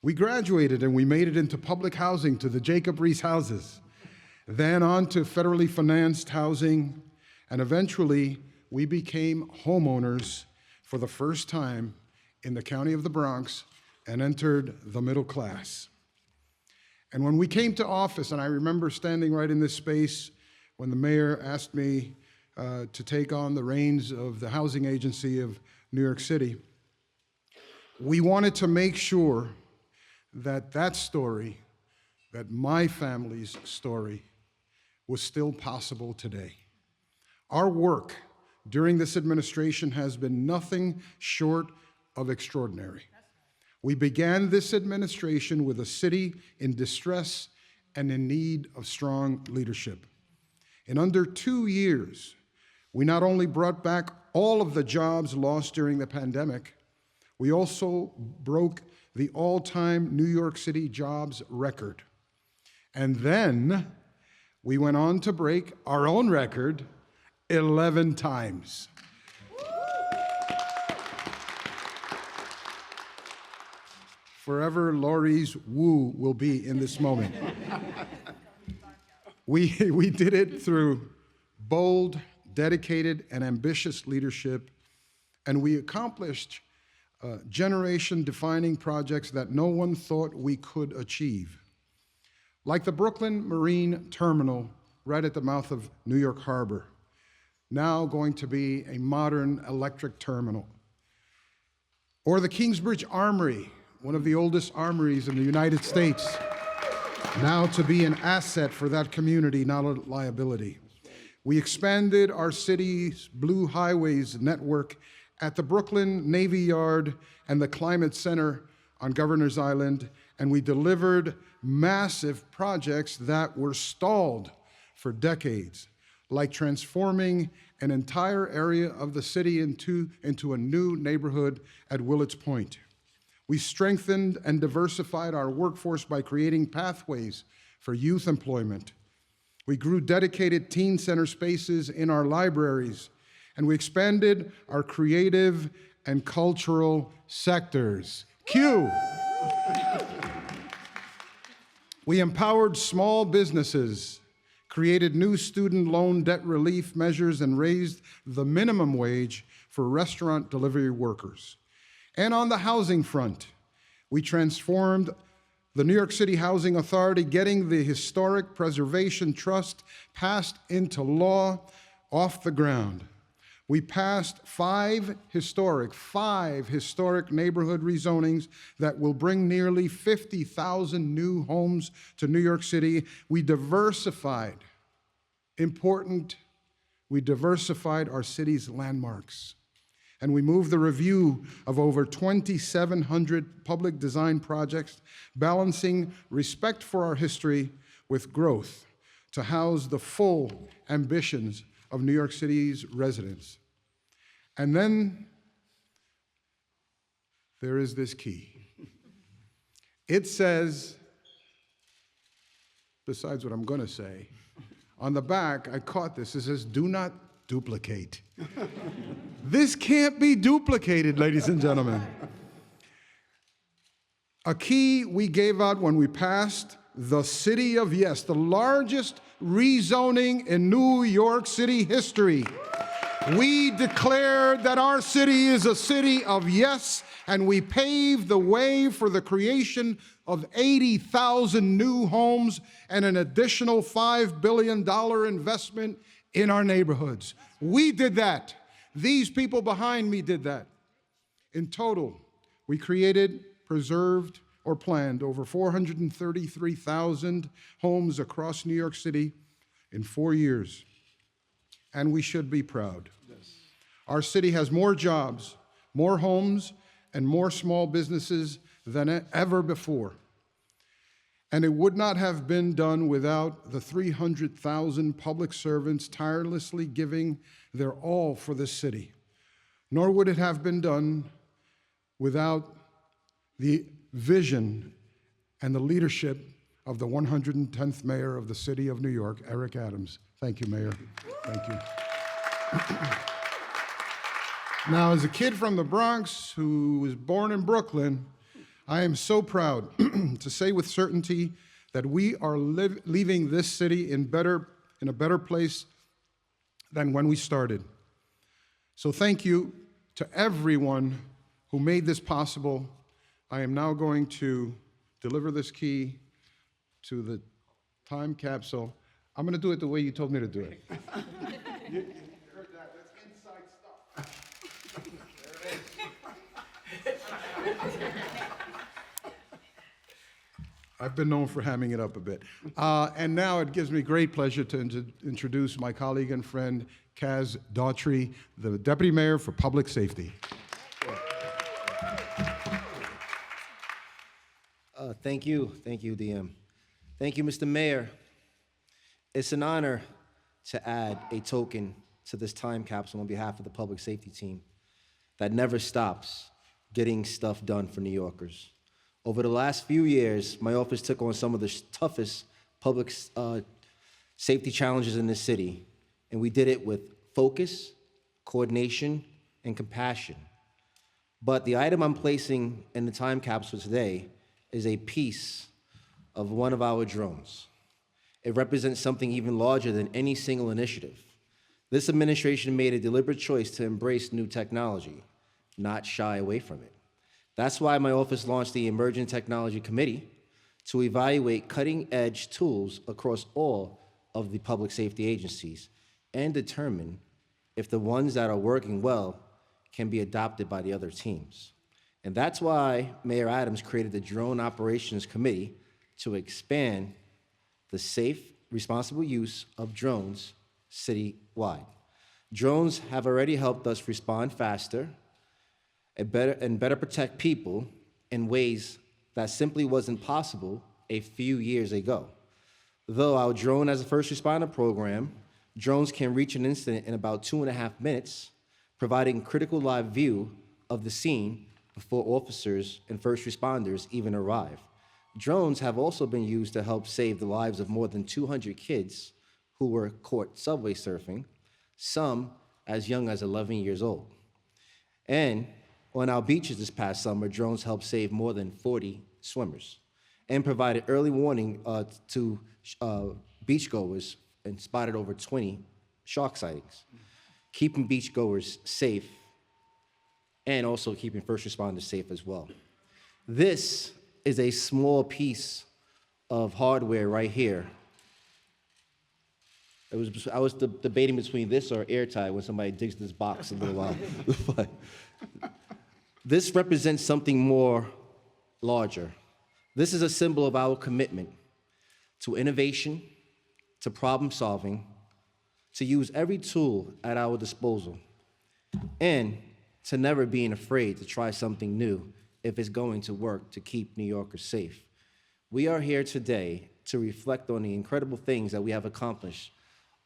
we graduated and we made it into public housing to the Jacob Riis houses, then on to federally financed housing, and eventually we became homeowners for the first time in the county of the Bronx and entered the middle class. And when we came to office, and I remember standing right in this space when the mayor asked me to take on the reins of the housing agency of New York City, we wanted to make sure that that story, that my family's story, was still possible today. Our work during this administration has been nothing short of extraordinary. We began this administration with a city in distress and in need of strong leadership. In under 2 years, we not only brought back all of the jobs lost during the pandemic, we also broke the all-time New York City jobs record. And then we went on to break our own record 11 times. Forever Laurie's woo will be in this moment. We did it through bold, dedicated, and ambitious leadership, and we accomplished generation-defining projects that no one thought we could achieve. Like the Brooklyn Marine Terminal right at the mouth of New York Harbor, now going to be a modern electric terminal. Or the Kingsbridge Armory, one of the oldest armories in the United States, now to be an asset for that community, not a liability. We expanded our city's Blue Highways network at the Brooklyn Navy Yard and the Climate Center on Governor's Island, and we delivered massive projects that were stalled for decades, like transforming an entire area of the city into a new neighborhood at Willets Point. We strengthened and diversified our workforce by creating pathways for youth employment. We grew dedicated teen center spaces in our libraries, and we expanded our creative and cultural sectors. Cue. We empowered small businesses, created new student loan debt relief measures, and raised the minimum wage for restaurant delivery workers. And on the housing front, we transformed the New York City Housing Authority getting the Historic Preservation Trust passed into law off the ground. We passed five historic neighborhood rezonings that will bring nearly 50,000 new homes to New York City. We diversified our city's landmarks. And we moved the review of over 2,700 public design projects, balancing respect for our history with growth to house the full ambitions of New York City's residents. And then there is this key. It says, besides what I'm going to say, on the back, I caught this, it says, do not duplicate. This can't be duplicated, ladies and gentlemen. A key we gave out when we passed the City of Yes, the largest rezoning in New York City history. We declared that our city is a city of yes, and we paved the way for the creation of 80,000 new homes and an additional $5 billion investment in our neighborhoods. We did that. These people behind me did that. In total, we created, preserved, or planned over 433,000 homes across New York City in 4 years. And we should be proud. Yes. Our city has more jobs, more homes, and more small businesses than ever before. And it would not have been done without the 300,000 public servants tirelessly giving their all for this city. Nor would it have been done without the vision and the leadership of the 110th mayor of the city of New York, Eric Adams. Thank you, Mayor. Thank you. Now, as a kid from the Bronx who was born in Brooklyn, I am so proud to say with certainty that we are leaving this city in a better place than when we started. So thank you to everyone who made this possible. I am now going to deliver this key to the time capsule. I'm going to do it the way you told me to do it. You heard that? That's inside stuff. There it is. I've been known for hamming it up a bit. And now it gives me great pleasure to introduce my colleague and friend, Kaz Daughtry, the Deputy Mayor for Public Safety. Thank you, DM. Thank you, Mr. Mayor. It's an honor to add a token to this time capsule on behalf of the public safety team that never stops getting stuff done for New Yorkers. Over the last few years, my office took on some of the toughest public safety challenges in this city, and we did it with focus, coordination, and compassion. But the item I'm placing in the time capsule today is a piece of one of our drones. It represents something even larger than any single initiative. This administration made a deliberate choice to embrace new technology, not shy away from it. That's why my office launched the Emerging Technology Committee to evaluate cutting-edge tools across all of the public safety agencies and determine if the ones that are working well can be adopted by the other teams. And that's why Mayor Adams created the Drone Operations Committee to expand the safe, responsible use of drones citywide. Drones have already helped us respond faster and better protect people in ways that simply wasn't possible a few years ago. Though our Drone as a First Responder program, drones can reach an incident in about 2.5 minutes, providing critical live view of the scene before officers and first responders even arrive. Drones have also been used to help save the lives of more than 200 kids who were caught subway surfing, some as young as 11 years old. And on our beaches this past summer, drones helped save more than 40 swimmers and provided early warning to beachgoers and spotted over 20 shark sightings, keeping beachgoers safe and also keeping first responders safe as well. This is a small piece of hardware right here. I was debating between this or airtight when somebody digs this box a little while. But this represents something more larger. This is a symbol of our commitment to innovation, to problem solving, to use every tool at our disposal, and to never being afraid to try something new if it's going to work to keep New Yorkers safe. We are here today to reflect on the incredible things that we have accomplished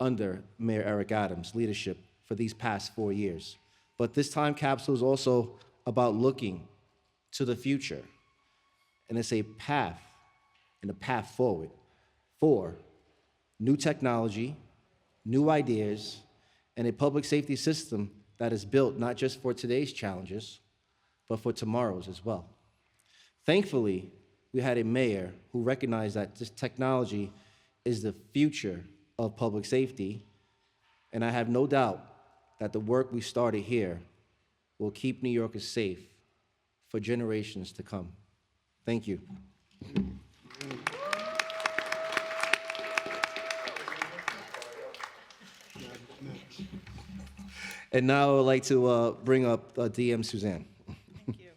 under Mayor Eric Adams' leadership for these past 4 years. But this time capsule is also about looking to the future. And it's a path and a path forward for new technology, new ideas, and a public safety system that is built not just for today's challenges, but for tomorrow's as well. Thankfully, we had a mayor who recognized that this technology is the future of public safety, and I have no doubt that the work we started here will keep New Yorkers safe for generations to come. Thank you. And now I would like to bring up DM Suzanne. Thank you.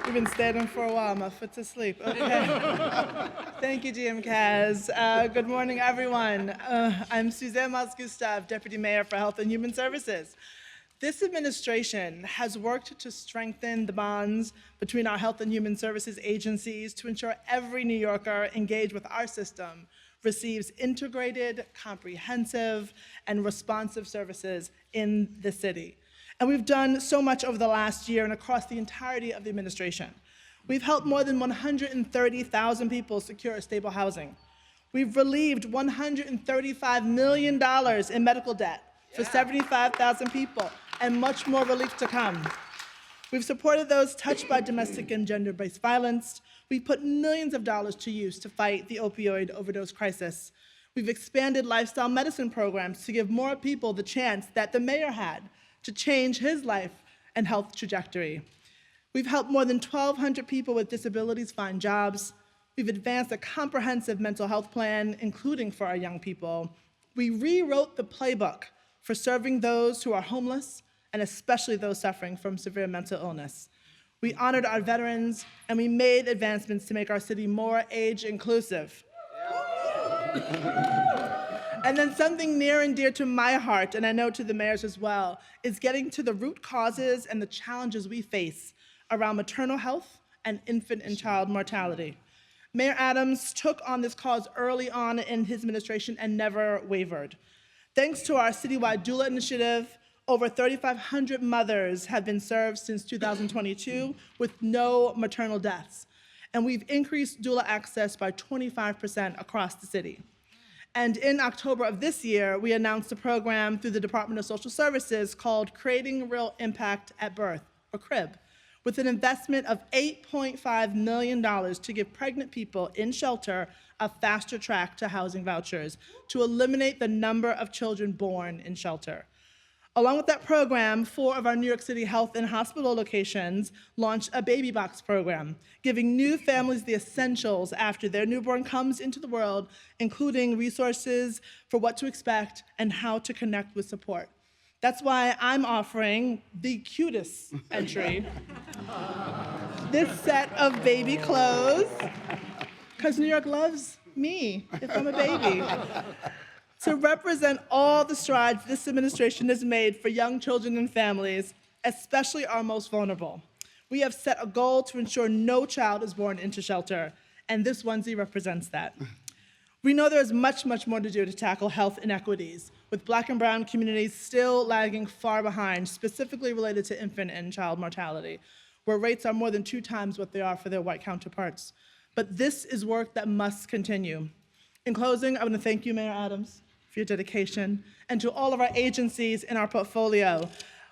You've been standing for a while, my foot's asleep. Okay. Thank you, GM Kaz. Good morning, everyone. I'm Suzanne Mas-Gustav, Deputy Mayor for Health and Human Services. This administration has worked to strengthen the bonds between our health and human services agencies to ensure every New Yorker engaged with our system receives integrated, comprehensive, and responsive services in the city. And we've done so much over the last year and across the entirety of the administration. We've helped more than 130,000 people secure stable housing. We've relieved $135 million in medical debt for 75,000 people, and much more relief to come. We've supported those touched by domestic and gender-based violence. We've put millions of dollars to use to fight the opioid overdose crisis. We've expanded lifestyle medicine programs to give more people the chance that the mayor had to change his life and health trajectory. We've helped more than 1,200 people with disabilities find jobs. We've advanced a comprehensive mental health plan, including for our young people. We rewrote the playbook for serving those who are homeless, and especially those suffering from severe mental illness. We honored our veterans, and we made advancements to make our city more age inclusive. And then something near and dear to my heart, and I know to the mayor's as well, is getting to the root causes and the challenges we face around maternal health and infant and child mortality. Mayor Adams took on this cause early on in his administration and never wavered. Thanks to our citywide doula initiative, over 3,500 mothers have been served since 2022 with no maternal deaths. And we've increased doula access by 25% across the city. And in October of this year, we announced a program through the Department of Social Services called Creating Real Impact at Birth, or CRIB, with an investment of $8.5 million to give pregnant people in shelter a faster track to housing vouchers to eliminate the number of children born in shelter. Along with that program, 4 of our New York City health and hospital locations launched a baby box program, giving new families the essentials after their newborn comes into the world, including resources for what to expect and how to connect with support. That's why I'm offering the cutest entry, this set of baby clothes, because New York loves me if I'm a baby. To represent all the strides this administration has made for young children and families, especially our most vulnerable. We have set a goal to ensure no child is born into shelter, and this onesie represents that. We know there is much, much more to do to tackle health inequities, with Black and brown communities still lagging far behind, specifically related to infant and child mortality, where rates are more than 2 times what they are for their white counterparts. But this is work that must continue. In closing, I want to thank you, Mayor Adams, for your dedication, and to all of our agencies in our portfolio.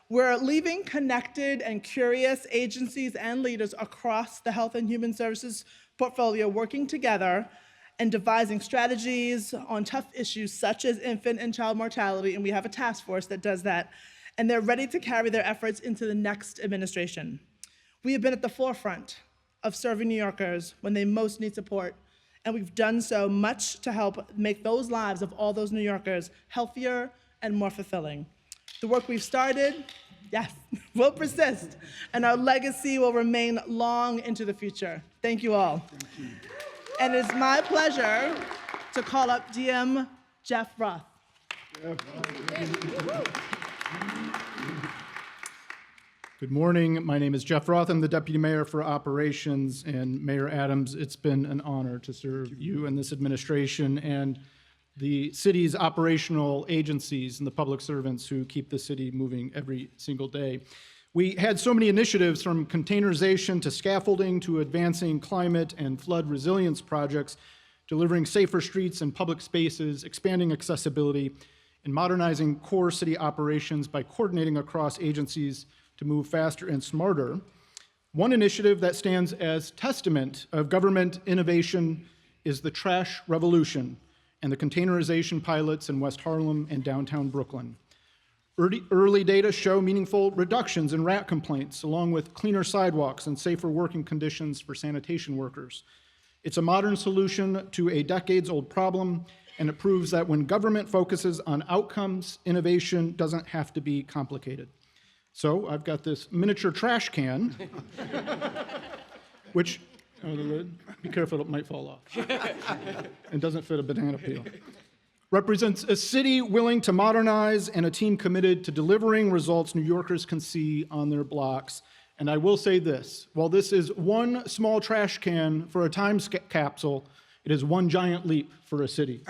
We're leaving connected and curious agencies and leaders across the Health and Human Services portfolio working together and devising strategies on tough issues such as infant and child mortality, and we have a task force that does that, and they're ready to carry their efforts into the next administration. We have been at the forefront of serving New Yorkers when they most need support, and we've done so much to help make those lives of all those New Yorkers healthier and more fulfilling. The work we've started, yes, will persist, and our legacy will remain long into the future. Thank you all. Thank you. And it's my pleasure to call up DM Jeff Roth. Good morning. My name is Jeff Roth. I'm the Deputy Mayor for Operations. And Mayor Adams, it's been an honor to serve you and this administration and the city's operational agencies and the public servants who keep the city moving every single day. We had so many initiatives, from containerization to scaffolding to advancing climate and flood resilience projects, delivering safer streets and public spaces, expanding accessibility, and modernizing core city operations by coordinating across agencies to move faster and smarter. One initiative that stands as testament of government innovation is the trash revolution and the containerization pilots in West Harlem and downtown Brooklyn. Early data show meaningful reductions in rat complaints, along with cleaner sidewalks and safer working conditions for sanitation workers. It's a modern solution to a decades-old problem, and it proves that when government focuses on outcomes, innovation doesn't have to be complicated. So I've got this miniature trash can, which, oh, the lid, be careful, it might fall off. It doesn't fit a banana peel. Represents a city willing to modernize and a team committed to delivering results New Yorkers can see on their blocks. And I will say this, while this is one small trash can for a time capsule, it is one giant leap for a city.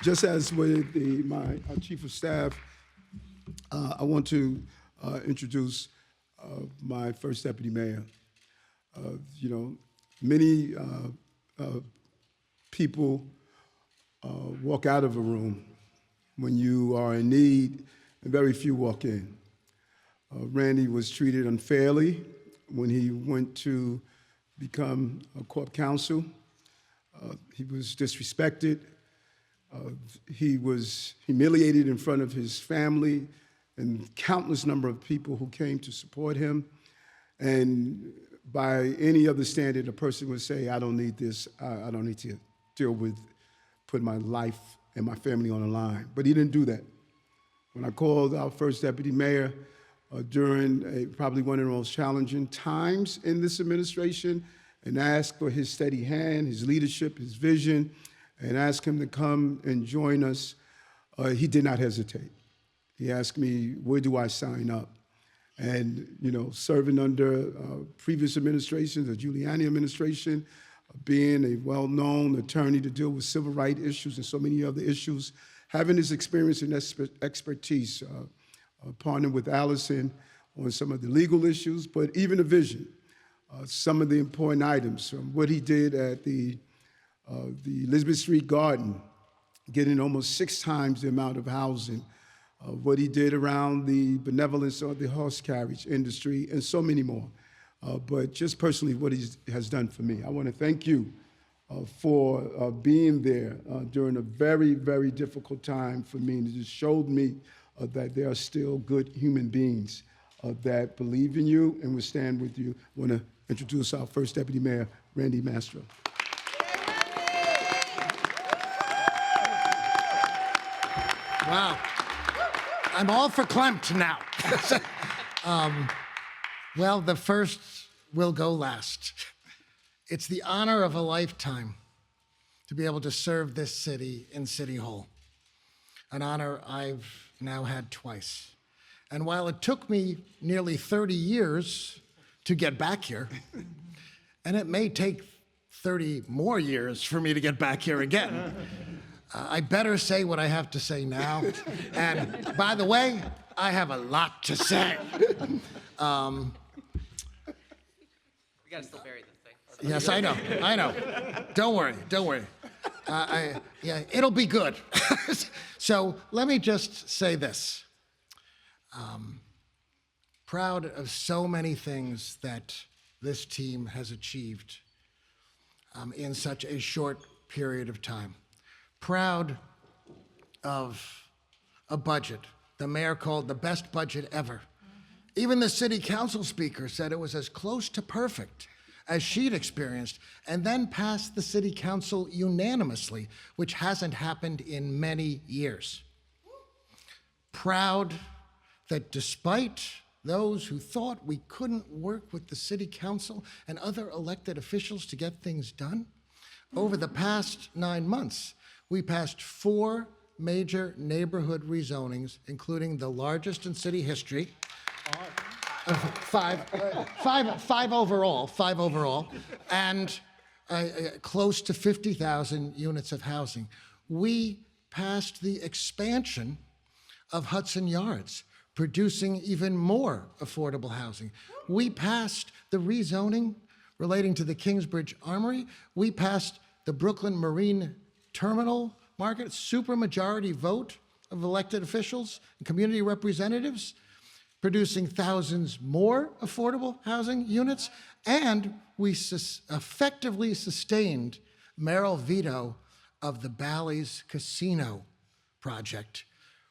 Just as with my Chief of Staff, I want to introduce my first Deputy Mayor. Many people walk out of a room when you are in need, and very few walk in. Randy was treated unfairly when he went to become a corp counsel. He was disrespected. He was humiliated in front of his family and countless number of people who came to support him. And by any other standard, a person would say, I don't need this, I don't need to deal with putting my life and my family on the line. But he didn't do that. When I called our first deputy mayor during probably one of the most challenging times in this administration and asked for his steady hand, his leadership, his vision, and asked him to come and join us, he did not hesitate. He asked me, where do I sign up? And, serving under previous administrations, the Giuliani administration, being a well-known attorney to deal with civil rights issues and so many other issues, having his experience and expertise, partnering with Allison on some of the legal issues, but even a vision, some of the important items, from what he did at the Elizabeth Street Garden, getting almost 6 times the amount of housing, what he did around the benevolence of the horse carriage industry, and so many more. But just personally, what he has done for me. I want to thank you for being there during a very, very difficult time for me, and it just showed me that there are still good human beings that believe in you and will stand with you. I want to introduce our first Deputy Mayor, Randy Mastro. Wow. I'm all for Klempt now. Well, the first will go last. It's the honor of a lifetime to be able to serve this city in City Hall, an honor I've now had twice. And while it took me nearly 30 years to get back here, and it may take 30 more years for me to get back here again, I better say what I have to say now. And by the way, I have a lot to say. We gotta still bury the thing. Yes, I know. Don't worry. Yeah, it'll be good. So let me just say this. Proud of so many things that this team has achieved in such a short period of time. Proud of a budget the mayor called the best budget ever. Even the city council speaker said it was as close to perfect as she'd experienced, and then passed the city council unanimously, which hasn't happened in many years. Proud that despite those who thought we couldn't work with the city council and other elected officials to get things done, over the past 9 months, we passed 4 major neighborhood rezonings, including the largest in city history. Five overall, and close to 50,000 units of housing. We passed the expansion of Hudson Yards, producing even more affordable housing. We passed the rezoning relating to the Kingsbridge Armory. We passed the Brooklyn Marine Terminal Market, supermajority vote of elected officials and community representatives, producing thousands more affordable housing units, and we effectively sustained mayoral veto of the Bally's Casino project,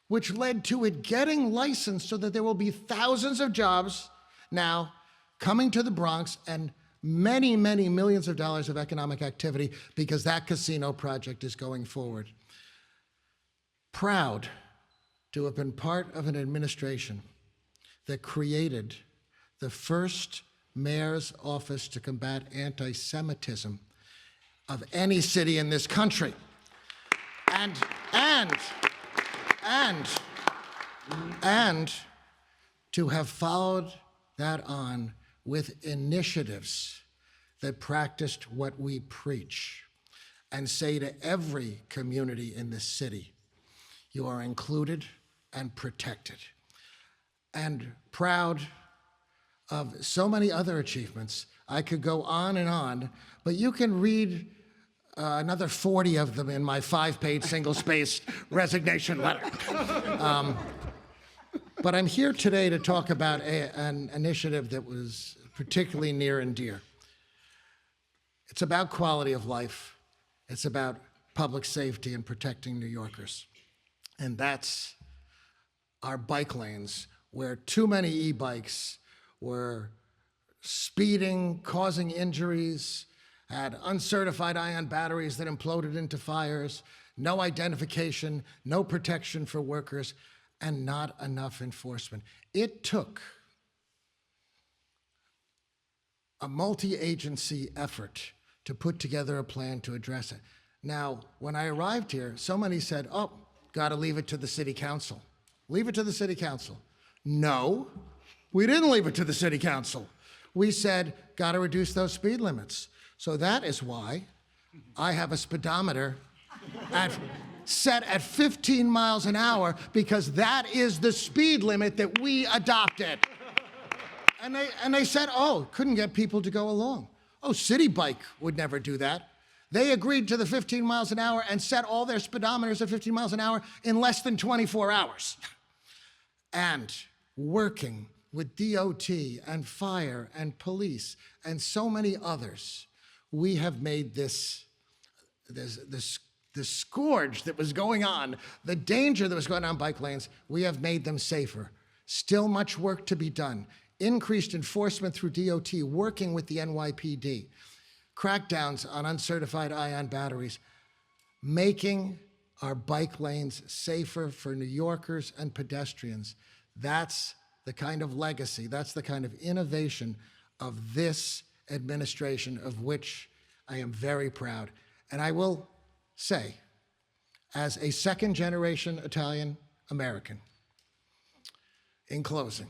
which led to it getting licensed so that there will be thousands of jobs now coming to the Bronx and many, many millions of dollars of economic activity because that casino project is going forward. Proud to have been part of an administration that created the first mayor's office to combat anti-Semitism of any city in this country. And to have followed that on with initiatives that practiced what we preach and say to every community in this city, you are included and protected. And proud of so many other achievements. I could go on, but you can read another 40 of them in my 5-page single-spaced resignation letter. But I'm here today to talk about an initiative that was particularly near and dear. It's about quality of life. It's about public safety and protecting New Yorkers. And that's our bike lanes, where too many e-bikes were speeding, causing injuries, had uncertified ion batteries that imploded into fires, no identification, no protection for workers, and not enough enforcement. It took a multi-agency effort to put together a plan to address it. Now, when I arrived here, so many said, oh, gotta leave it to the city council. Leave it to the city council. No, we didn't leave it to the city council. We said, gotta reduce those speed limits. So that is why I have a speedometer set at 15 miles an hour, because that is the speed limit that we adopted. And they said, oh, couldn't get people to go along. Oh, City Bike would never do that. They agreed to the 15 miles an hour and set all their speedometers at 15 miles an hour in less than 24 hours. And working with DOT and fire and police and so many others, we have made this scourge that was going on, the danger that was going on bike lanes, we have made them safer. Still much work to be done. Increased enforcement through DOT, working with the NYPD. Crackdowns on uncertified ion batteries, making our bike lanes safer for New Yorkers and pedestrians. That's the kind of legacy, that's the kind of innovation of this administration, of which I am very proud. And I will say, as a second-generation Italian American, in closing,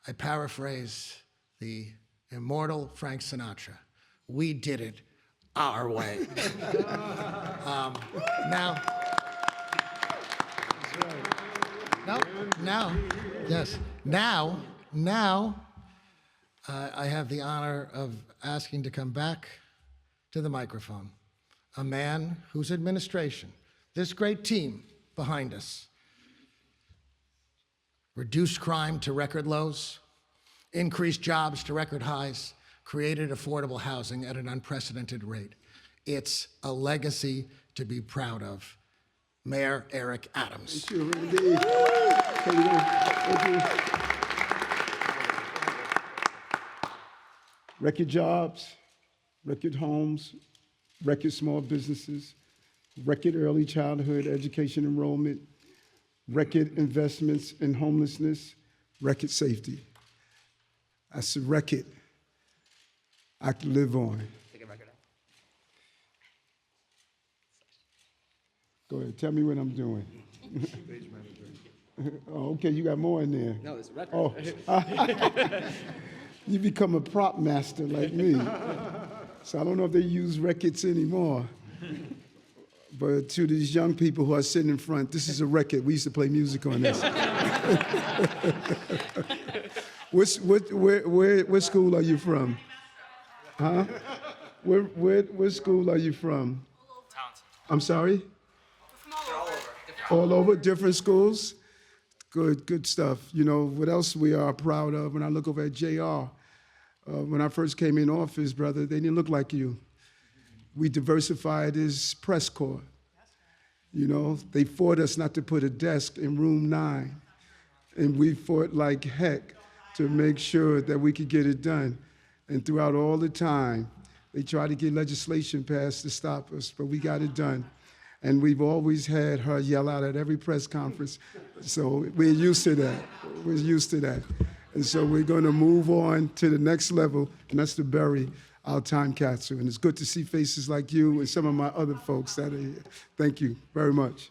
I paraphrase the immortal Frank Sinatra. We did it our way. Now, I have the honor of asking to come back to the microphone a man whose administration, this great team behind us, reduced crime to record lows, increased jobs to record highs, created affordable housing at an unprecedented rate. It's a legacy to be proud of. Mayor Eric Adams. Sure, indeed. Thank you. Record jobs, record homes, record small businesses, record early childhood education enrollment, record investments in homelessness, record safety. That's a record I can live on. Take a record out. Go ahead, tell me what I'm doing. Oh, okay, you got more in there. No, there's a record. Oh, you become a prop master like me. So I don't know if they use records anymore. But to these young people who are sitting in front, this is a record. We used to play music on this. What school are you from? Huh? Where school are you from? I'm sorry? All over, different schools? Good stuff. You know, what else we are proud of, when I look over at JR, when I first came in office, brother, they didn't look like you. We diversified his press corps. You know, they fought us not to put a desk in room 9. And we fought like heck to make sure that we could get it done. And throughout all the time, they tried to get legislation passed to stop us, but we got it done. And we've always had her yell out at every press conference. So we're used to that. We're used to that. And so we're going to move on to the next level, and that's to bury our time capsule. And it's good to see faces like you and some of my other folks that are here. Thank you very much.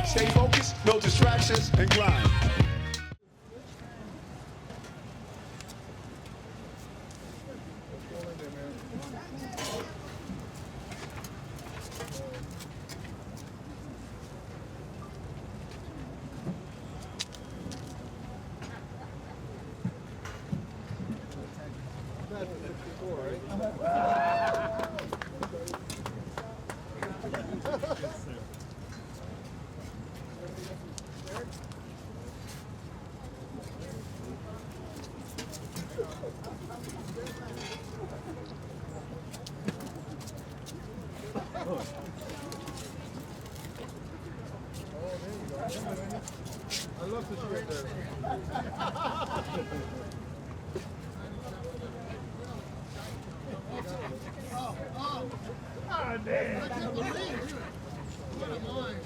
Stay focused, no distractions, and grind. I love to see it there. Oh, man. I can't believe it. What a line.